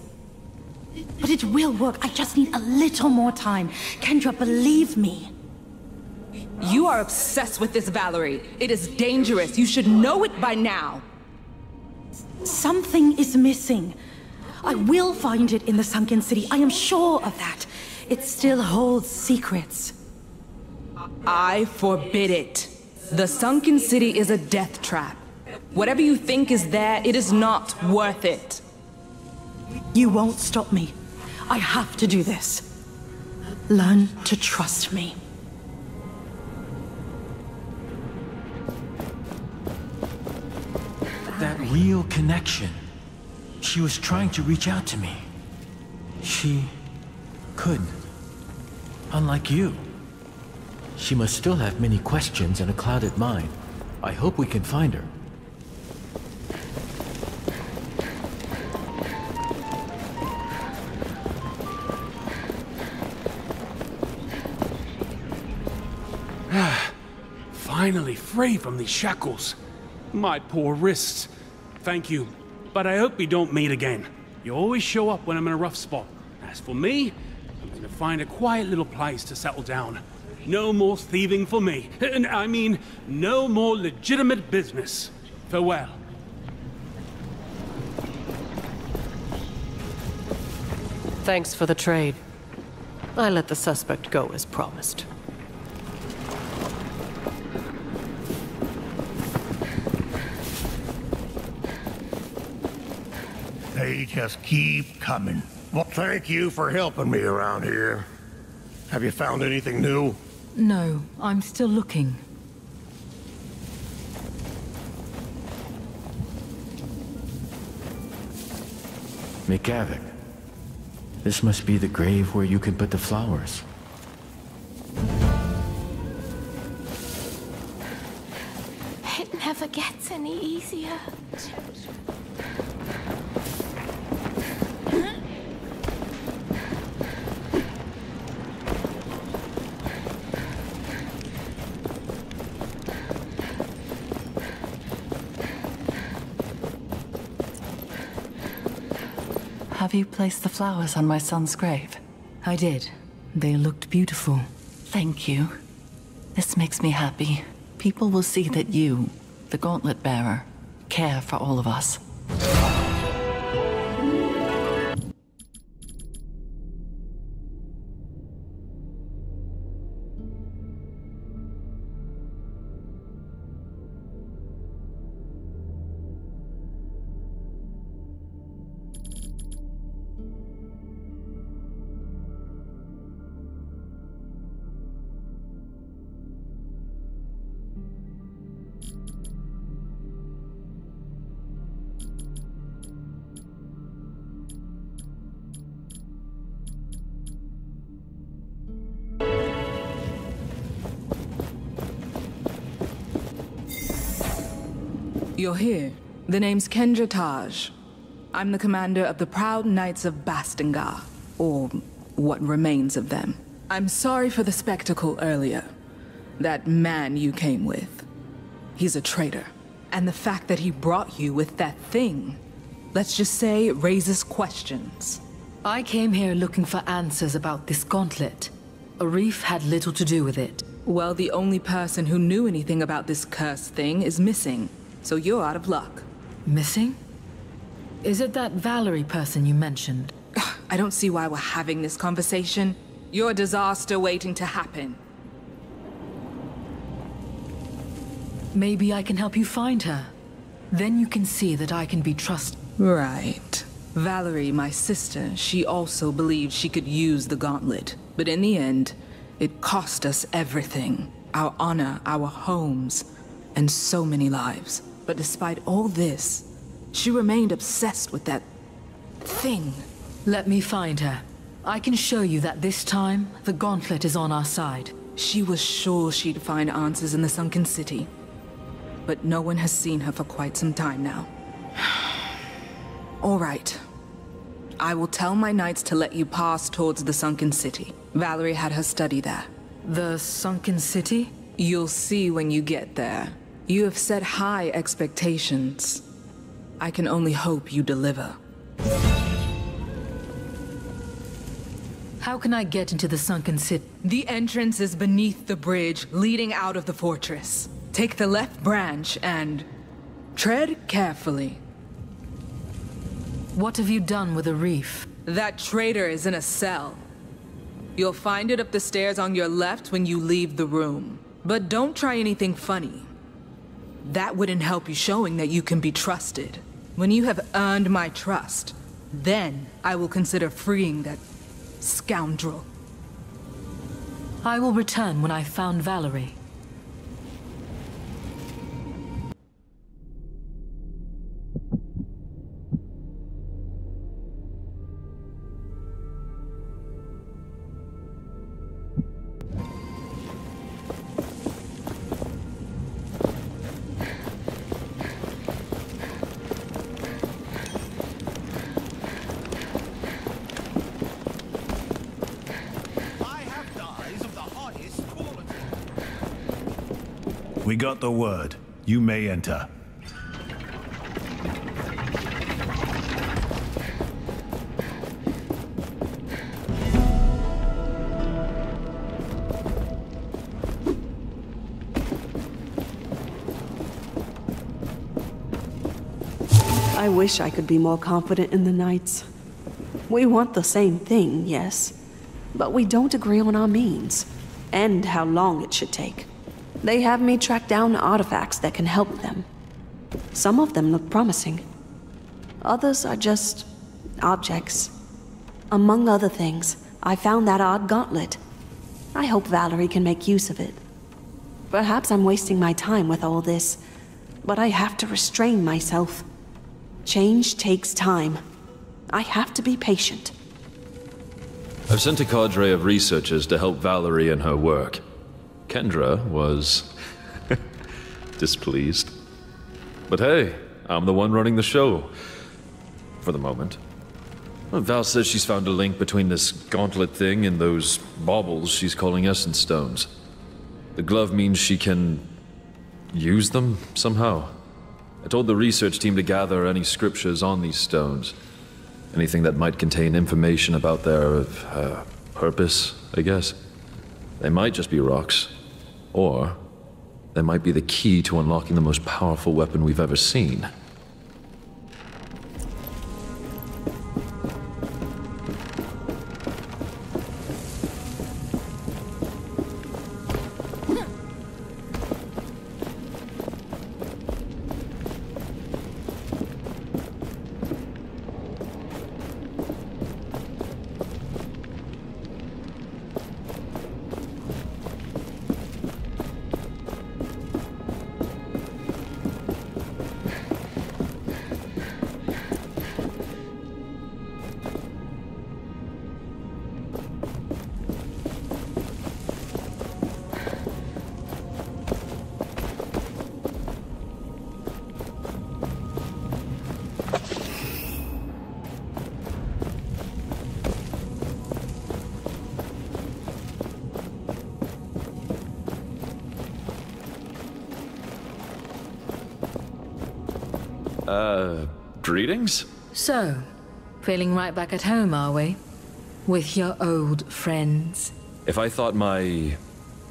But it will work. I just need a little more time. Kendra, believe me. You are obsessed with this, Valerie. It is dangerous. You should know it by now. Something is missing. I will find it in the sunken city. I am sure of that. It still holds secrets. I forbid it. The sunken city is a death trap. Whatever you think is there, it is not worth it. You won't stop me. I have to do this. Learn to trust me. That real connection. She was trying to reach out to me. She couldn't. Unlike you. She must still have many questions and a clouded mind. I hope we can find her. Finally free from these shackles. My poor wrists. Thank you. But I hope we don't meet again. You always show up when I'm in a rough spot. As for me, I'm gonna find a quiet little place to settle down. No more thieving for me. I mean, no more legitimate business. Farewell. Thanks for the trade. I let the suspect go as promised. They just keep coming. Well, thank you for helping me around here. Have you found anything new? No, I'm still looking. McGavick. This must be the grave where you can put the flowers. It never gets any easier. Have you placed the flowers on my son's grave? I did. They looked beautiful. Thank you. This makes me happy. People will see that you, the Gauntlet Bearer, care for all of us. You're here. The name's Taj. I'm the commander of the Proud Knights of Bastingar, or what remains of them. I'm sorry for the spectacle earlier. That man you came with, he's a traitor. And the fact that he brought you with that thing, let's just say it raises questions. I came here looking for answers about this gauntlet. Arif had little to do with it. Well, the only person who knew anything about this cursed thing is missing. So you're out of luck. Missing? Is it that Valerie person you mentioned? I don't see why we're having this conversation. You're a disaster waiting to happen. Maybe I can help you find her. Then you can see that I can be trusted. Right. Valerie, my sister, she also believed she could use the gauntlet. But in the end, it cost us everything. Our honor, our homes, and so many lives. But despite all this, she remained obsessed with that thing. Let me find her. I can show you that this time, the gauntlet is on our side. She was sure she'd find answers in the sunken city. But no one has seen her for quite some time now. All right. I will tell my knights to let you pass towards the sunken city. Valerie had her study there. The sunken city? You'll see when you get there. You have set high expectations. I can only hope you deliver. How can I get into the sunken city? The entrance is beneath the bridge leading out of the fortress. Take the left branch and tread carefully. What have you done with Arif? That traitor is in a cell. You'll find it up the stairs on your left when you leave the room. But don't try anything funny. That wouldn't help you showing that you can be trusted. When you have earned my trust, then I will consider freeing that scoundrel. I will return when I've found Valerie. We got the word. You may enter. I wish I could be more confident in the Knights. We want the same thing, yes, but we don't agree on our means, and how long it should take. They have me track down artifacts that can help them. Some of them look promising. Others are just objects. Among other things, I found that odd gauntlet. I hope Valerie can make use of it. Perhaps I'm wasting my time with all this, but I have to restrain myself. Change takes time. I have to be patient. I've sent a cadre of researchers to help Valerie in her work. Kendra was displeased. But hey, I'm the one running the show. For the moment. Well, Val says she's found a link between this gauntlet thing and those baubles she's calling essence stones. The glove means she can use them somehow. I told the research team to gather any scriptures on these stones. Anything that might contain information about their purpose, I guess. They might just be rocks. Or they might be the key to unlocking the most powerful weapon we've ever seen. Greetings? So, feeling right back at home, are we? With your old friends? If I thought my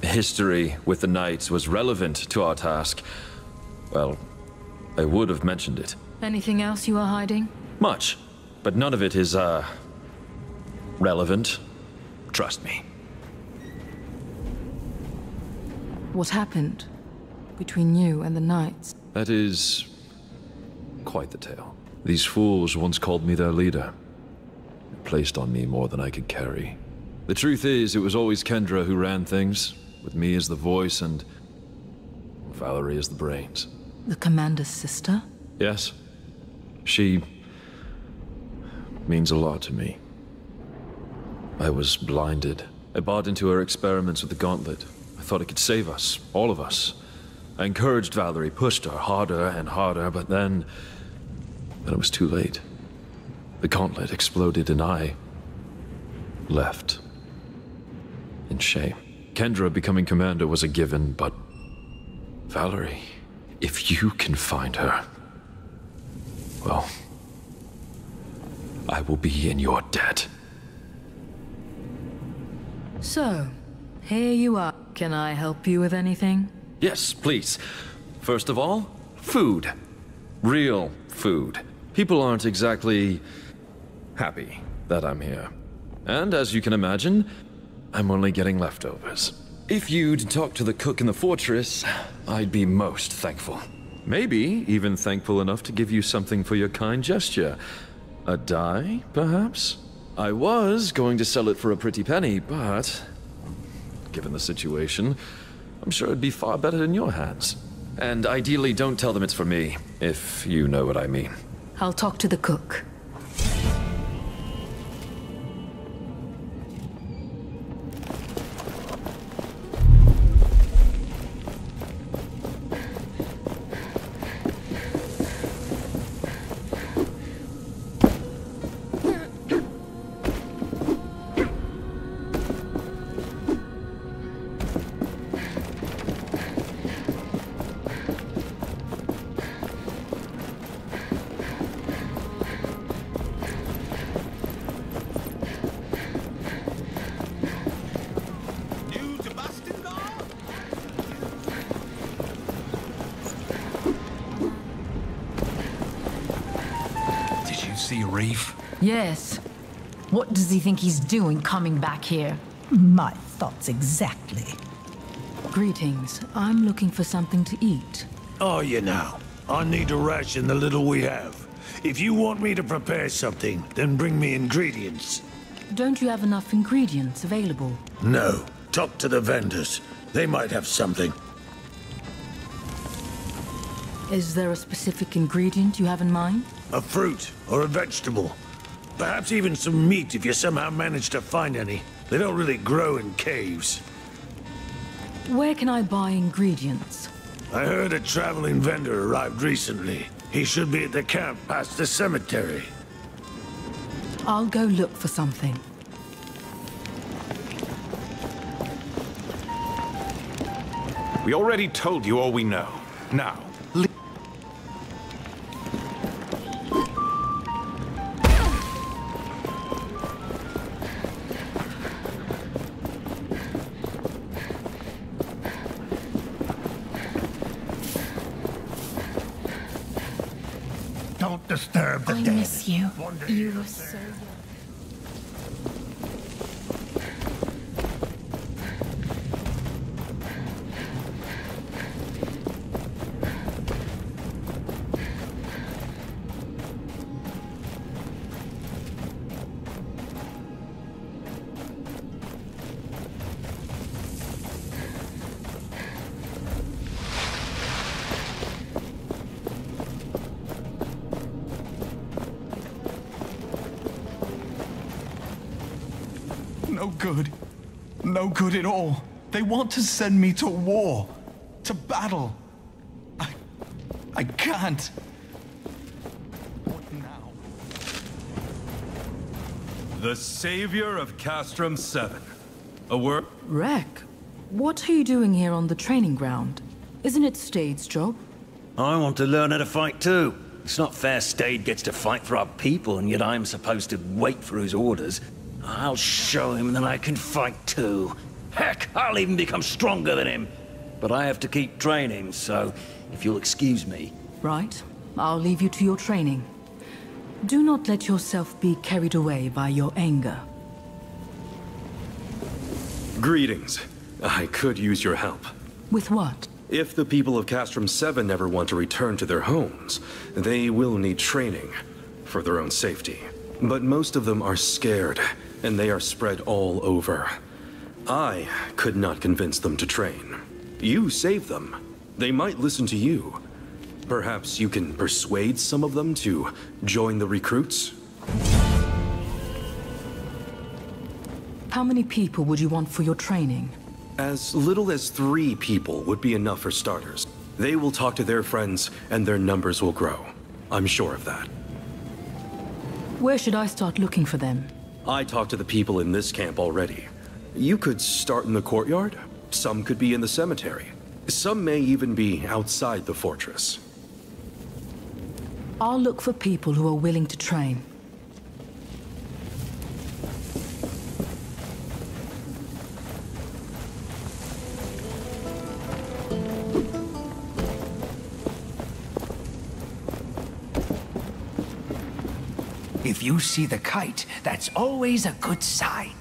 history with the Knights was relevant to our task, well, I would have mentioned it. Anything else you are hiding? Much, but none of it is, relevant. Trust me. What happened between you and the Knights? That is quite the tale. These fools once called me their leader. They placed on me more than I could carry. The truth is, it was always Kendra who ran things, with me as the voice and Valerie as the brains. The commander's sister? Yes. She means a lot to me. I was blinded. I bought into her experiments with the gauntlet. I thought it could save us, all of us. I encouraged Valerie, pushed her harder and harder, but then it was too late. The gauntlet exploded and I left. In shame. Kendra becoming commander was a given, but Valerie, if you can find her, well, I will be in your debt. So, here you are. Can I help you with anything? Yes, please. First of all, food. Real food. People aren't exactly happy that I'm here. And as you can imagine, I'm only getting leftovers. If you'd talk to the cook in the fortress, I'd be most thankful. Maybe even thankful enough to give you something for your kind gesture. A dye, perhaps? I was going to sell it for a pretty penny, but given the situation, I'm sure it'd be far better in your hands. And ideally, don't tell them it's for me, if you know what I mean. I'll talk to the cook. Yes. What does he think he's doing coming back here? My thoughts exactly. Greetings. I'm looking for something to eat. Are you now? I need to ration the little we have. If you want me to prepare something, then bring me ingredients. Don't you have enough ingredients available? No. Talk to the vendors. They might have something. Is there a specific ingredient you have in mind? A fruit or a vegetable. Perhaps even some meat if you somehow manage to find any. They don't really grow in caves. Where can I buy ingredients? I heard a traveling vendor arrived recently. He should be at the camp past the cemetery. I'll go look for something. We already told you all we know. Now, Don't disturb the I dead. miss you. You were so young. No good. No good at all. They want to send me to war. To battle. I can't. What now? The savior of Castrum 7. A word? Wreck, what are you doing here on the training ground? Isn't it Stade's job? I want to learn how to fight too. It's not fair Stade gets to fight for our people, and yet I'm supposed to wait for his orders. I'll show him that I can fight too. Heck, I'll even become stronger than him. But I have to keep training, so if you'll excuse me. Right. I'll leave you to your training. Do not let yourself be carried away by your anger. Greetings. I could use your help. With what? If the people of Castrum 7 ever want to return to their homes, they will need training for their own safety. But most of them are scared, and they are spread all over. I could not convince them to train. You saved them. They might listen to you. Perhaps you can persuade some of them to join the recruits? How many people would you want for your training? As little as 3 people would be enough for starters. They will talk to their friends, and their numbers will grow. I'm sure of that. Where should I start looking for them? I talked to the people in this camp already. You could start in the courtyard. Some could be in the cemetery. Some may even be outside the fortress. I'll look for people who are willing to train. If you see the kite, that's always a good sign.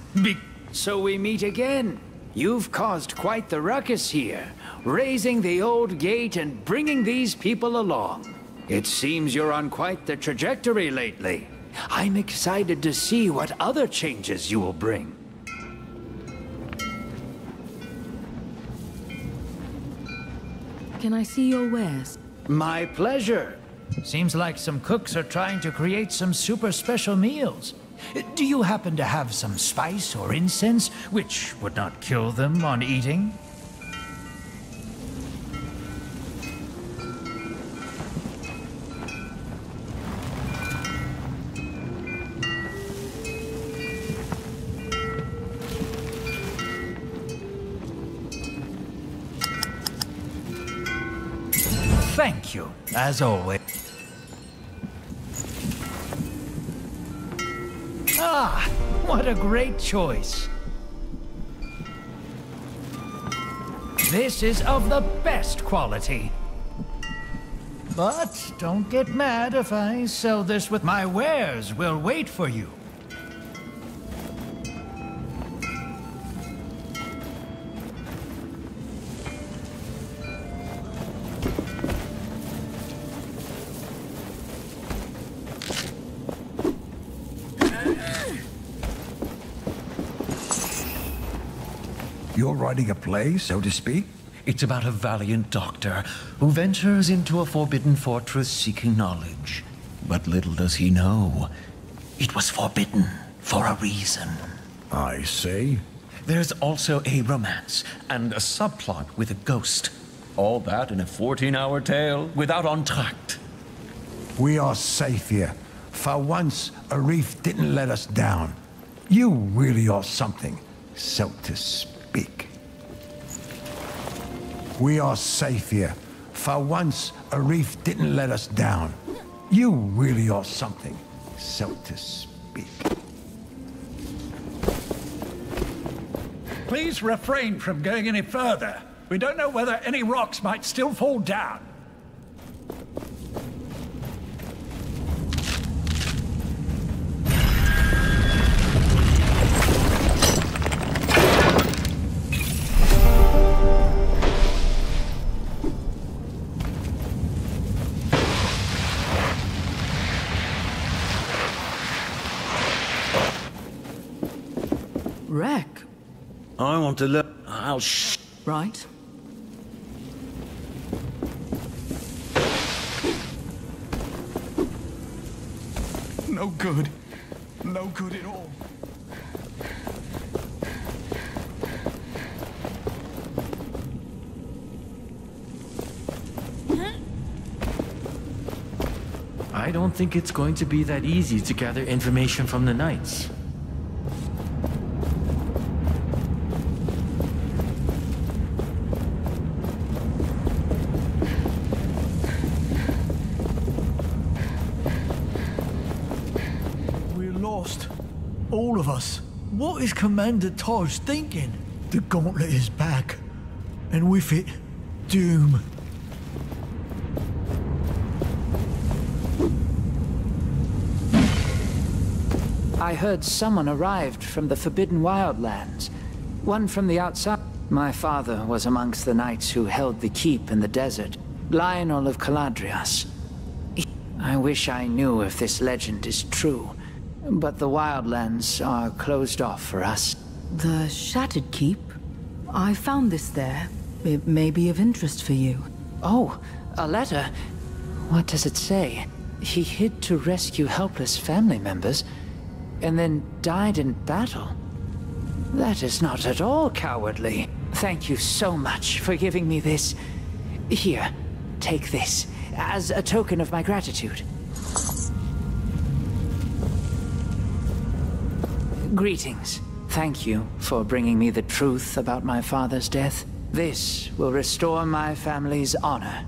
So we meet again. You've caused quite the ruckus here, raising the old gate and bringing these people along. It seems you're on quite the trajectory lately. I'm excited to see what other changes you will bring. Can I see your wares? My pleasure. Seems like some cooks are trying to create some super special meals. Do you happen to have some spice or incense which would not kill them on eating? Thank you, as always. Ah, what a great choice. This is of the best quality. But don't get mad if I sell this with my wares. We'll wait for you. You're writing a play, so to speak? It's about a valiant doctor who ventures into a forbidden fortress seeking knowledge. But little does he know, it was forbidden for a reason. I see. There's also a romance and a subplot with a ghost. All that in a 14-hour tale without entr'acte. We are safe here. For once, Arif didn't let us down. You really are something, so to speak. We are safe here. For once, Arif didn't let us down. You really are something, so to speak. Please refrain from going any further. We don't know whether any rocks might still fall down. Wreck. I want to look. I'll Right. No good. No good at all. I don't think it's going to be that easy to gather information from the Knights. All of us. What is Commander Taj thinking? The gauntlet is back. And with it, doom. I heard someone arrived from the Forbidden Wildlands. One from the outside. My father was amongst the knights who held the keep in the desert. Lionel of Caladrias. I wish I knew if this legend is true. But the Wildlands are closed off for us. The Shattered Keep? I found this there. It may be of interest for you. Oh, a letter? What does it say? He hid to rescue helpless family members, and then died in battle. That is not at all cowardly. Thank you so much for giving me this. Here, take this, as a token of my gratitude. Greetings. Thank you for bringing me the truth about my father's death. This will restore my family's honor.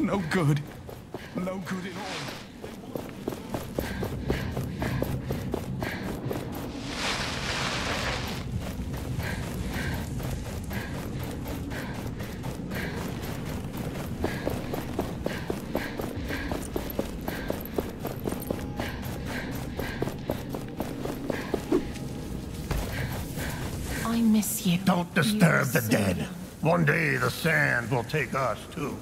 No good. No good at all. I miss you. Don't disturb the dead. One day the sand will take us too.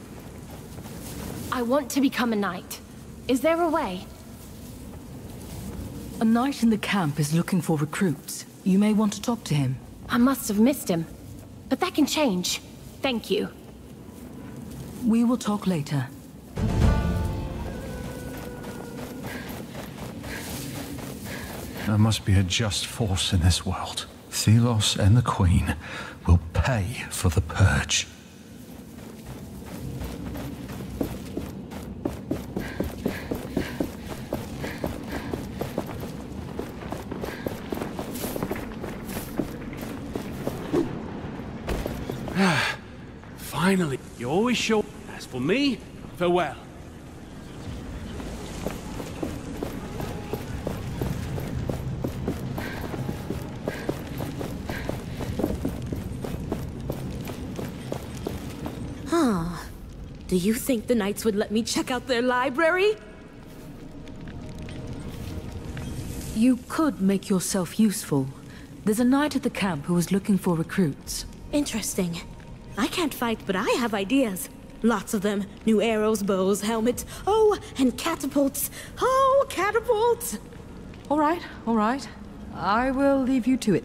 I want to become a knight. Is there a way? A knight in the camp is looking for recruits. You may want to talk to him. I must have missed him. But that can change. Thank you. We will talk later. There must be a just force in this world. Thelos and the Queen will pay for the purge. Finally, you always show. As for me, farewell. Do you think the Knights would let me check out their library? You could make yourself useful. There's a knight at the camp who is looking for recruits. Interesting. I can't fight, but I have ideas. Lots of them. New arrows, bows, helmets. Oh, and catapults. Oh, catapults! All right. I will leave you to it.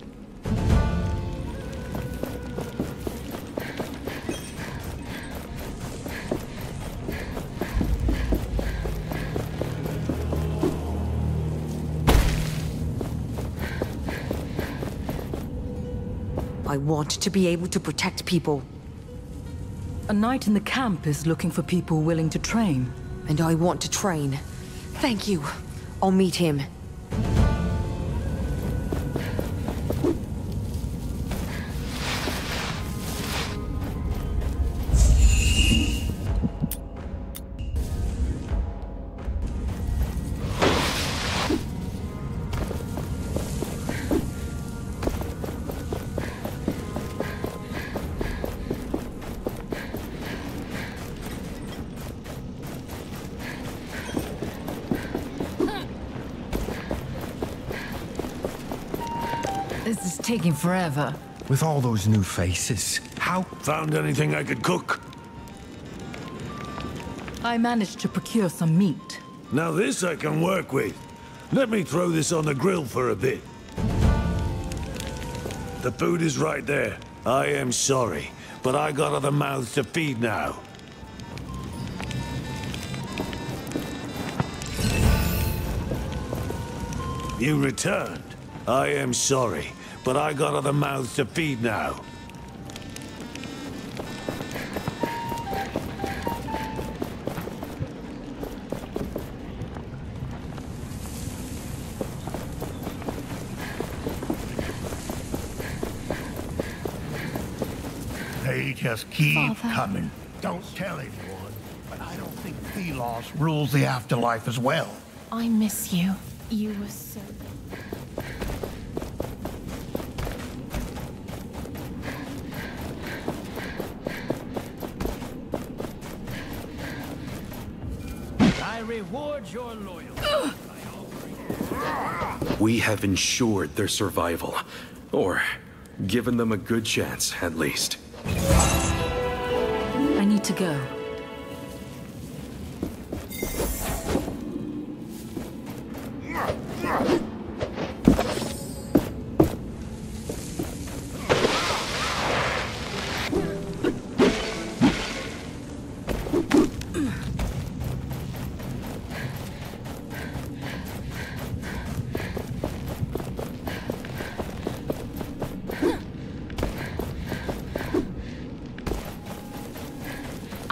I want to be able to protect people. A knight in the camp is looking for people willing to train. And I want to train. Thank you. I'll meet him. This is taking forever. With all those new faces, how... Found anything I could cook? I managed to procure some meat. Now this I can work with. Let me throw this on the grill for a bit. The food is right there. I am sorry, but I got other mouths to feed now. You returned. I am sorry, but I got other mouths to feed now. They just keep Father. coming. Don't tell anyone, but I don't think Thelos rules the afterlife as well. I miss you. You were so... I reward your loyalty. We have ensured their survival. Or given them a good chance, at least. I need to go.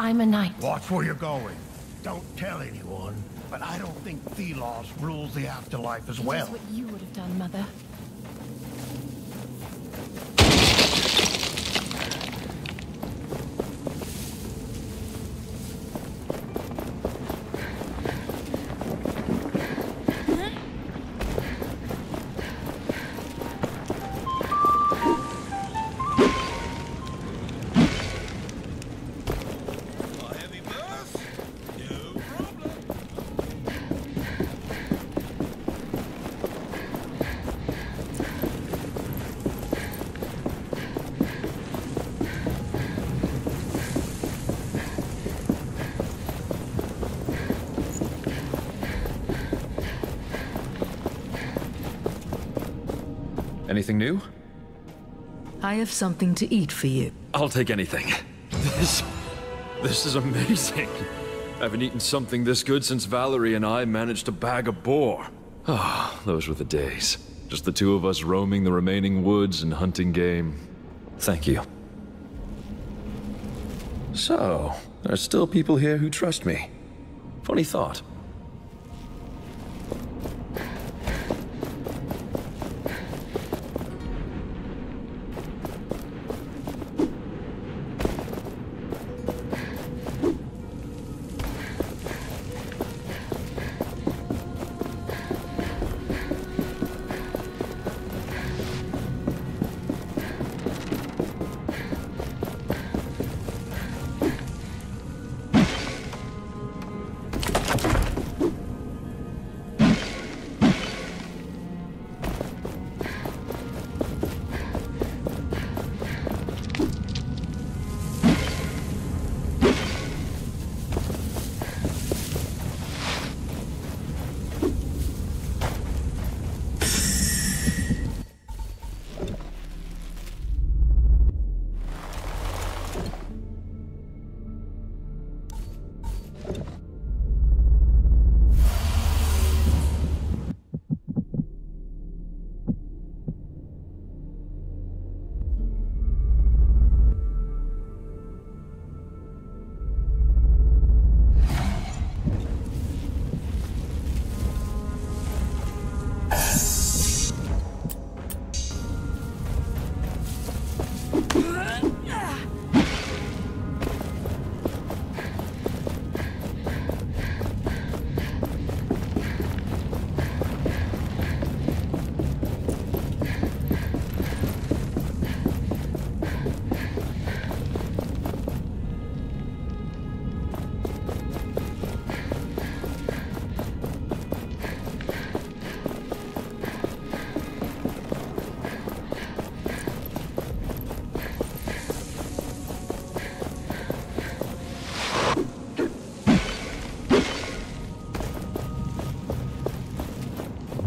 I'm a knight. Watch where you're going. Don't tell anyone, but I don't think Thelos rules the afterlife as well. It is what you would have done, Mother. Anything new? I have something to eat for you. I'll take anything. This is amazing. I haven't eaten something this good since Valerie and I managed to bag a boar. Ah, those were the days. Just the two of us roaming the remaining woods and hunting game. Thank you. So, there's still people here who trust me. Funny thought.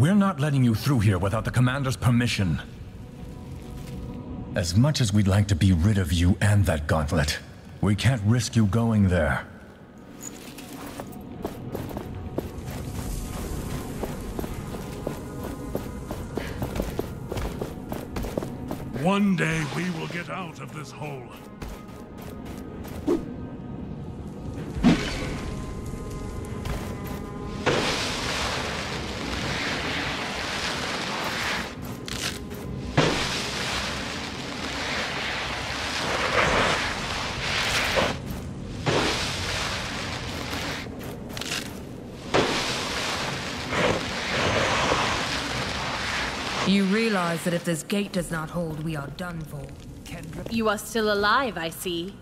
We're not letting you through here without the Commander's permission. As much as we'd like to be rid of you and that gauntlet, we can't risk you going there. One day we will get out of this hole. You realize that if this gate does not hold, we are done for. You are still alive, I see.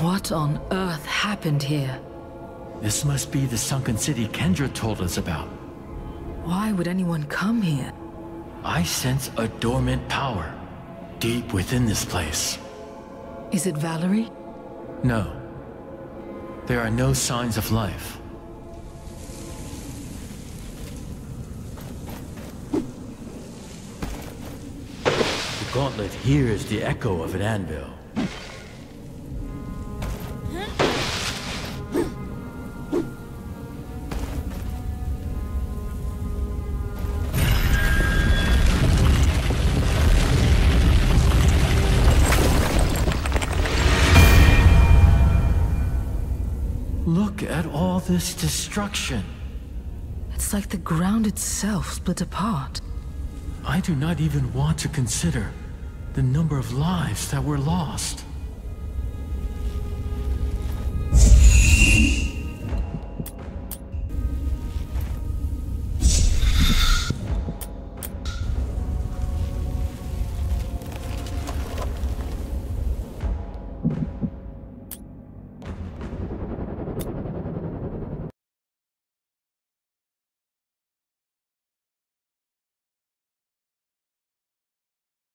What on earth happened here? This must be the sunken city Kendra told us about. Why would anyone come here? I sense a dormant power deep within this place. Is it Valerie? No. There are no signs of life. The gauntlet here is the echo of an anvil. Look at all this destruction. It's like the ground itself split apart. I do not even want to consider the number of lives that were lost.